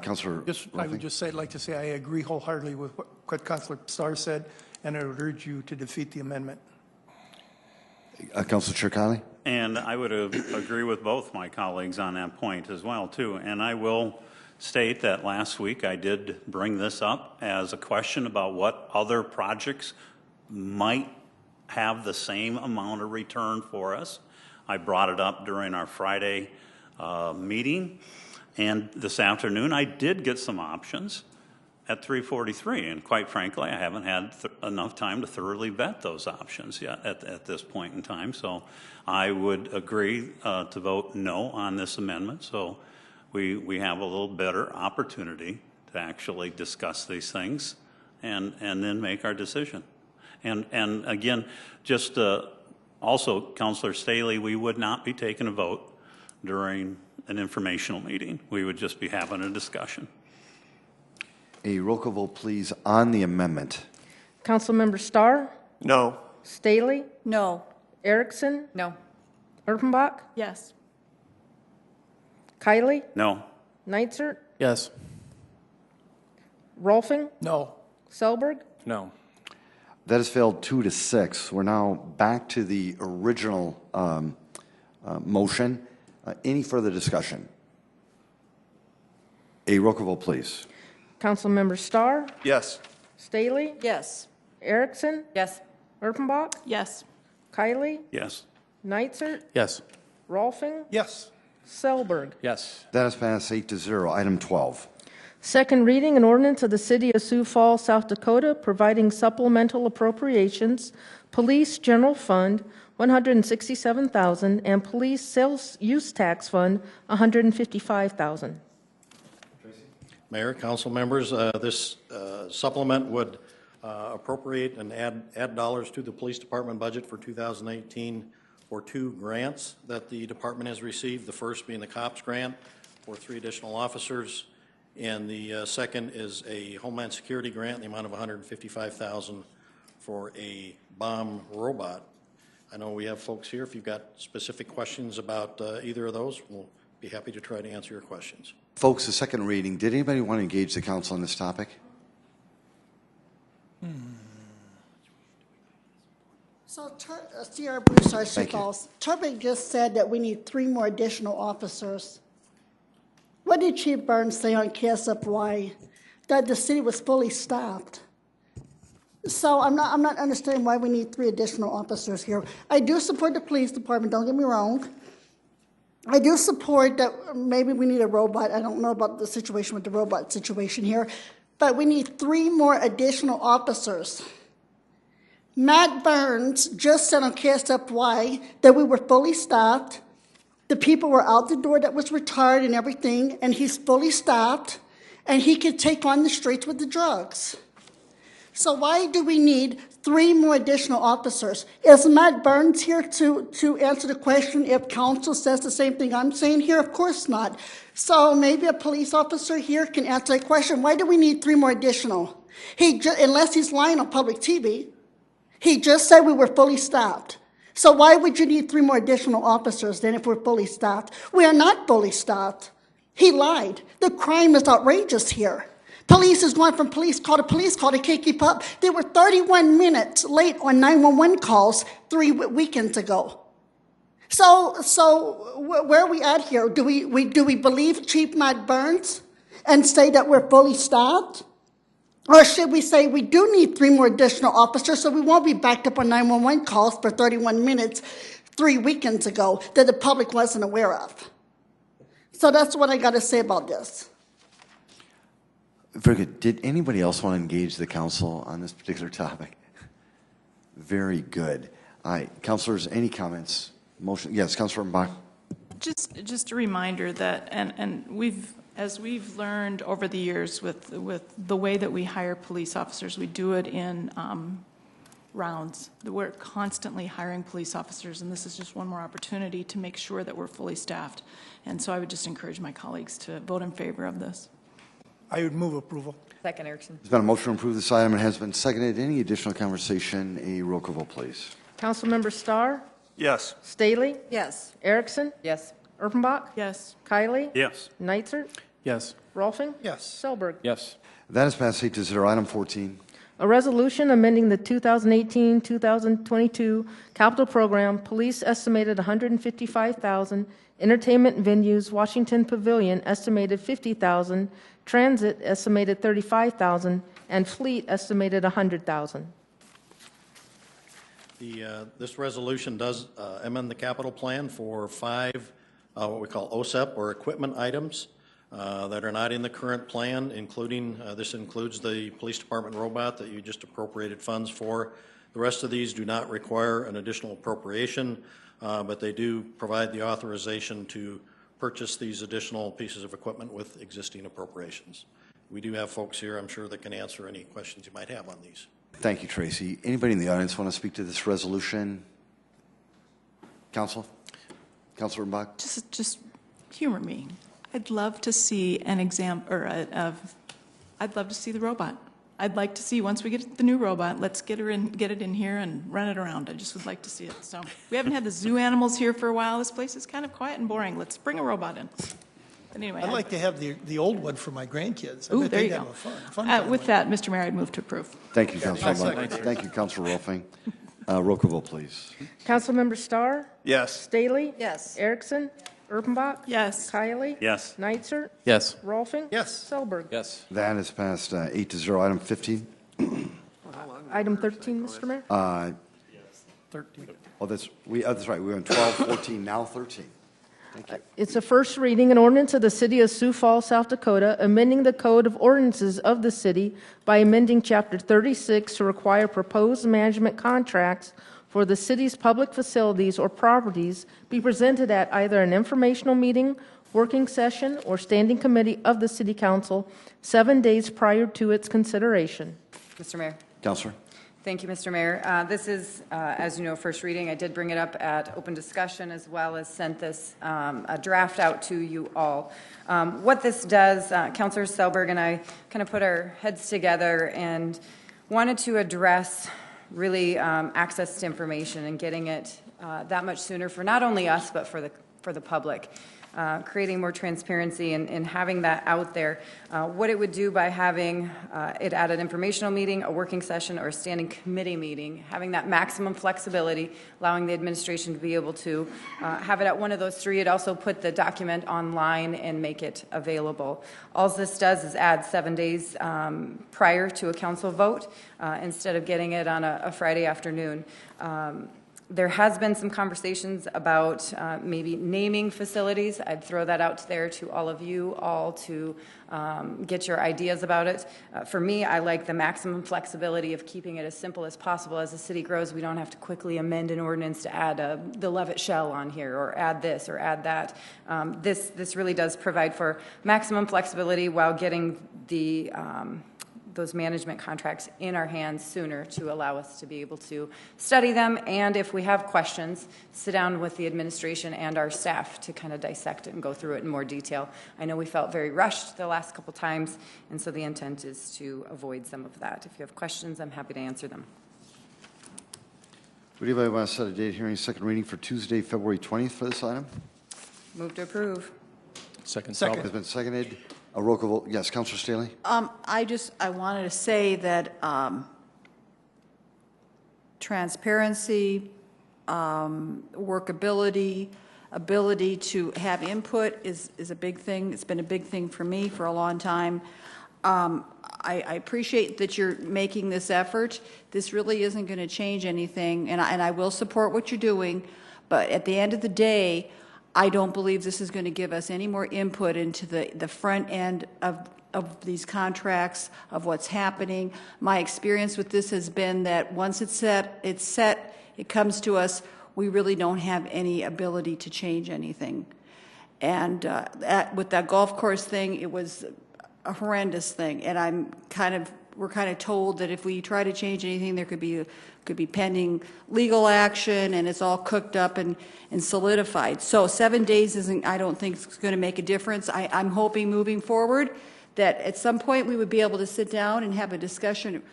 Councilor I would just say, I'd like to say I agree wholeheartedly with what Councilor Starr said, and I would urge you to defeat the amendment. Councilor Chirkali? And I would agree with both my colleagues on that point as well, too. And I will state that last week I did bring this up as a question about what other projects might have the same amount of return for us. I brought it up during our Friday meeting. And this afternoon, I did get some options at 343, and quite frankly, I haven't had enough time to thoroughly vet those options yet at this point in time. So I would agree to vote no on this amendment, so we have a little better opportunity to actually discuss these things and then make our decision. And again, just also, Councilor Staley, we would not be taking a vote during an informational meeting. We would just be having a discussion. A roll call vote, please, on the amendment. Councilmember Starr? No. Staley? No. Erickson? No. Erpenbach? Yes. Kylie? No. Neitzer? Yes. Rolfing? No. Selberg? No. That has failed 2-6. We're now back to the original motion. Any further discussion? A roll call vote, please. Councilmember Starr? Yes. Staley? Yes. Erickson? Yes. Erpenbach? Yes. Kylie? Yes. Neitzer? Yes. Rolfing? Yes. Selberg? Yes. That has passed 8-0. Item 12. Second reading, an ordinance of the City of Sioux Falls, South Dakota, providing supplemental appropriations, Police General Fund, $167,000, and Police Sales Use Tax Fund, $155,000. Mayor, council members, this supplement would appropriate and add dollars to the police department budget for 2018 for 2 grants that the department has received. The first being the COPS grant for 3 additional officers, and the second is a Homeland Security grant in the amount of $155,000 for a bomb robot. I know we have folks here. If you've got specific questions about either of those, we'll be happy to try to answer your questions. Folks, the second reading. Did anybody want to engage the council on this topic? So, Sierra Bruce, Sioux Falls. Turbin just said that we need 3 more additional officers. What did Chief Burns say on KSFY? That the city was fully staffed. So I'm not understanding why we need 3 additional officers here. I do support the police department, don't get me wrong. I do support that maybe we need a robot. I don't know about the situation with the robot situation here, but we need 3 more additional officers. Matt Burns just said on KSFY that we were fully staffed. The people were out the door that was retired and everything, and he's fully staffed, and he could take on the streets with the drugs. So why do we need 3 more additional officers? Is Matt Burns here to answer the question if council says the same thing I'm saying here? Of course not. So maybe a police officer here can answer that question. Why do we need 3 more additional? Unless he's lying on public TV. He just said we were fully staffed. So why would you need 3 more additional officers then if we're fully staffed? We are not fully staffed. He lied. The crime is outrageous here. Police is going from police call to police call. They can't keep up. They were 31 minutes late on 911 calls 3 weekends ago. So where are we at here? Do we believe Chief Matt Burns and say that we're fully staffed? Or should we say we do need 3 more additional officers so we won't be backed up on 911 calls for 31 minutes 3 weekends ago that the public wasn't aware of? So that's what I got to say about this. Very good. Did anybody else want to engage the council on this particular topic? Very good. All right, councilors, any comments? Motion? Yes, Councilor Bach. Just a reminder that, and as we've learned over the years with the way that we hire police officers, we do it in rounds. We're constantly hiring police officers, and this is just one more opportunity to make sure that we're fully staffed. And so I would just encourage my colleagues to vote in favor of this. I would move approval. Second, Erickson. There's been a motion to approve this item and has been seconded. Any additional conversation? A roll call vote, please. Councilmember Starr? Yes. Staley? Yes. Erickson? Yes. Erpenbach? Yes. Kylie? Yes. Neitzer? Yes. Rolfing? Yes. Selberg? Yes. That is passed 8-0. Item 14. A resolution amending the 2018-2022 capital program, police estimated $155,000, entertainment venues, Washington Pavilion estimated $50,000, transit estimated $35,000, and fleet estimated $100,000. This resolution does amend the capital plan for 5 what we call OSEP or equipment items that are not in the current plan, including, this includes the police department robot that you just appropriated funds for. The rest of these do not require an additional appropriation, but they do provide the authorization to purchase these additional pieces of equipment with existing appropriations. We do have folks here, I'm sure, that can answer any questions you might have on these. Thank you, Tracy. Anybody in the audience want to speak to this resolution? Councilor Erpenbach? Just humor me. I'd love to see an example, or I'd love to see the robot. I'd like to see, once we get the new robot, let's get it in here and run it around. I just would like to see it. So we haven't had the zoo animals here for a while. This place is kind of quiet and boring. Let's bring a robot in. But anyway, I'd like to have the old one for my grandkids. Ooh, there you go. With that, Mr. Mayor, I'd move to approve. Thank you, Councilor Erpenbach. Thank you, Councilor Rolfing. Roll call vote, please. Councilmember Starr? Yes. Staley? Yes. Erickson? Erpenbach? Yes. Kylie? Yes. Neitzer? Yes. Rolfing? Yes. Selberg? Yes. That is passed 8-0. Item 15. Item 13, Mr. Mayor? 13. Oh, that's right. We were on 12, 14, now 13. Thank you. It's a first reading, an ordinance of the City of Sioux Falls, South Dakota, amending the Code of Ordinances of the city by amending Chapter 36 to require proposed management contracts for the city's public facilities or properties be presented at either an informational meeting, working session, or standing committee of the City Council 7 days prior to its consideration. Mr. Mayor. Councilor? Thank you, Mr. Mayor. This is, as you know, first reading. I did bring it up at open discussion as well as sent this a draft out to you all. What this does, Councilor Selberg and I kind of put our heads together and wanted to address really access to information and getting it that much sooner for not only us but for the public. Creating more transparency and having that out there. What it would do by having it at an informational meeting, a working session, or a standing committee meeting, having that maximum flexibility, allowing the administration to be able to have it at one of those three. It also put the document online and make it available. All this does is add 7 days prior to a council vote instead of getting it on a Friday afternoon. There has been some conversations about maybe naming facilities. I'd throw that out there to all of you all to get your ideas about it. For me, I like the maximum flexibility of keeping it as simple as possible. As the city grows, we don't have to quickly amend an ordinance to add the Levitt Shell on here or add this or add that. This really does provide for maximum flexibility while getting the those management contracts in our hands sooner to allow us to be able to study them, and if we have questions, sit down with the administration and our staff to kind of dissect it and go through it in more detail. I know we felt very rushed the last couple times, and so the intent is to avoid some of that. If you have questions, I'm happy to answer them. Would anybody want to set a date hearing second reading for Tuesday, February 20th for this item? Move to approve. Second. Has been seconded. A roll call vote. Yes, Councilor Staley? I wanted to say that transparency, workability, ability to have input is a big thing. It's been a big thing for me for a long time. I appreciate that you're making this effort. This really isn't going to change anything, and I will support what you're doing, but at the end of the day, I don't believe this is going to give us any more input into the front end of these contracts, of what's happening. My experience with this has been that once it's set, it comes to us, we really don't have any ability to change anything. And with that golf course thing, it was a horrendous thing, and we're kind of told that if we try to change anything, there could be pending legal action, and it's all cooked up and solidified. So 7 days I don't think it's going to make a difference. I'm hoping moving forward that at some point we would be able to sit down and have a discussion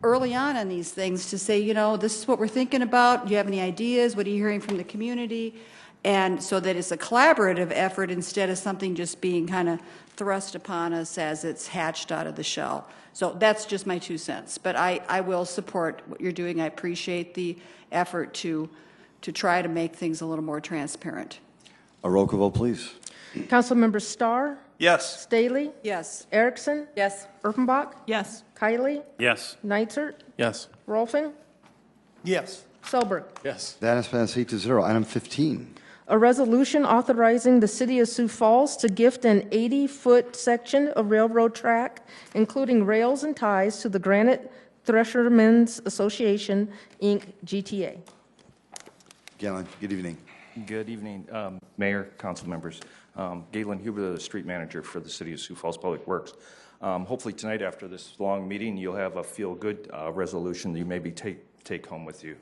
early on these things to say, this is what we're thinking about. Do you have any ideas? What are you hearing from the community? And so that it's a collaborative effort instead of something just being kind of thrust upon us as it's hatched out of the shell. So that's just my 2 cents. But I will support what you're doing. I appreciate the effort to try to make things a little more transparent. A roll call vote, please. Councilmember Starr? Yes. Staley? Yes. Erickson? Yes. Erpenbach? Yes. Kylie? Yes. Nitzert? Yes. Rolfing? Yes. Selberg? Yes. That has passed 8-0. Item 15. A resolution authorizing the City of Sioux Falls to gift an 80-foot section of railroad track, including rails and ties, to the Granite Threshermen's Association, Inc., GTA. Galen, good evening. Good evening, Mayor, council members. Galen Huber, the street manager for the City of Sioux Falls Public Works. Hopefully tonight, after this long meeting, you'll have a feel-good resolution that you maybe take home with you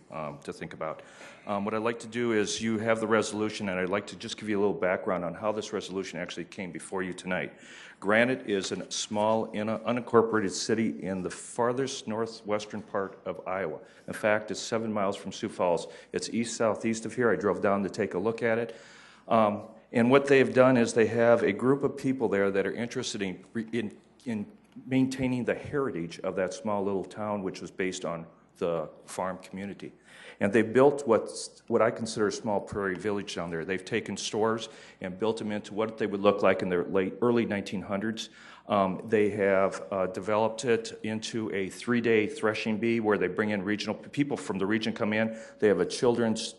to think about. What I'd like to do is you have the resolution, and I'd like to just give you a little background on how this resolution actually came before you tonight. Granite is a small, unincorporated city in the farthest northwestern part of Iowa. In fact, it's 7 miles from Sioux Falls. It's east-southeast of here. I drove down to take a look at it. And what they've done is they have a group of people there that are interested in maintaining the heritage of that small little town, which was based on the farm community. And they built what I consider a small prairie village down there. They've taken stores and built them into what they would look like in the early 1900s. They have developed it into a 3-day threshing bee where they bring in regional people from the region come in. They have a children's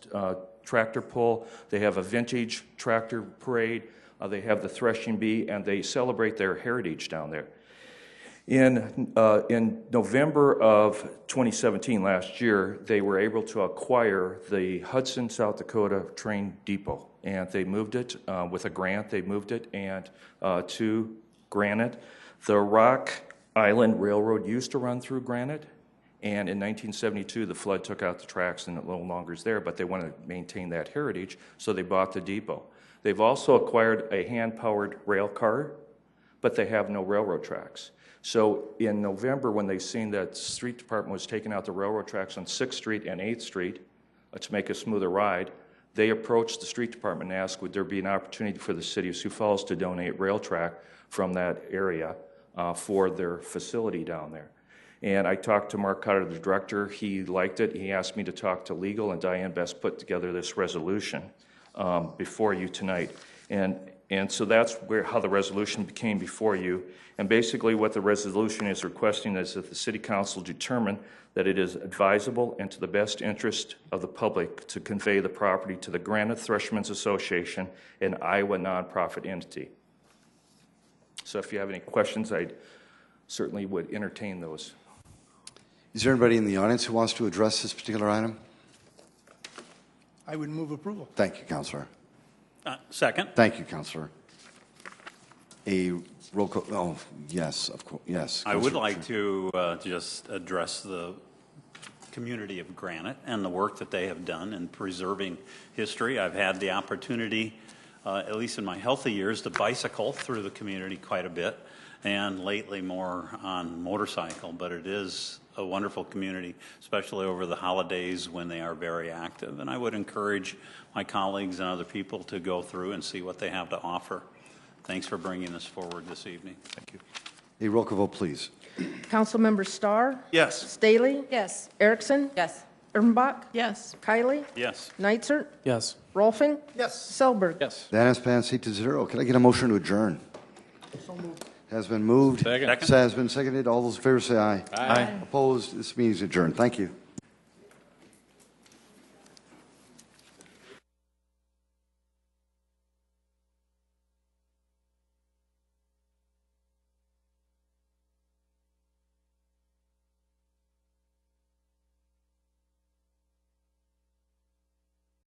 tractor pull. They have a vintage tractor parade. They have the threshing bee, and they celebrate their heritage down there. In November of 2017, last year, they were able to acquire the Hudson, South Dakota train depot, and they moved it with a grant. They moved it to Granite. The Rock Island Railroad used to run through Granite, and in 1972, the flood took out the tracks, and it no longer is there. But they want to maintain that heritage, so they bought the depot. They've also acquired a hand-powered rail car, but they have no railroad tracks. So in November, when they seen that the street department was taking out the railroad tracks on 6th Street and 8th Street to make a smoother ride, they approached the street department and asked, would there be an opportunity for the City of Sioux Falls to donate rail track from that area for their facility down there. And I talked to Mark Cotter, the director. He liked it. He asked me to talk to legal, and Diane Best put together this resolution before you tonight. And so that's how the resolution became before you. And basically what the resolution is requesting is that the City Council determine that it is advisable and to the best interest of the public to convey the property to the Granite Threshermen's Association, an Iowa nonprofit entity. So if you have any questions, I certainly would entertain those. Is there anybody in the audience who wants to address this particular item? I would move approval. Thank you, Councilor. Second. Thank you, Councilor. A roll call. Oh, yes, of course. Yes. I would like to just address the community of Granite and the work that they have done in preserving history. I've had the opportunity, at least in my healthy years, to bicycle through the community quite a bit, and lately more on motorcycle. But it is a wonderful community, especially over the holidays when they are very active. And I would encourage my colleagues and other people to go through and see what they have to offer. Thanks for bringing this forward this evening. Thank you. A roll call vote, please. Councilmember Starr? Yes. Staley? Yes. Erickson? Yes. Erpenbach? Yes. Kylie? Yes. Nitzert? Yes. Rolfing? Yes. Selberg? Yes. That has passed 8-0. Can I get a motion to adjourn? So moved. Has been moved. Second. Has been seconded. All those in favor say aye. Aye. Opposed? This meeting is adjourned. Thank you.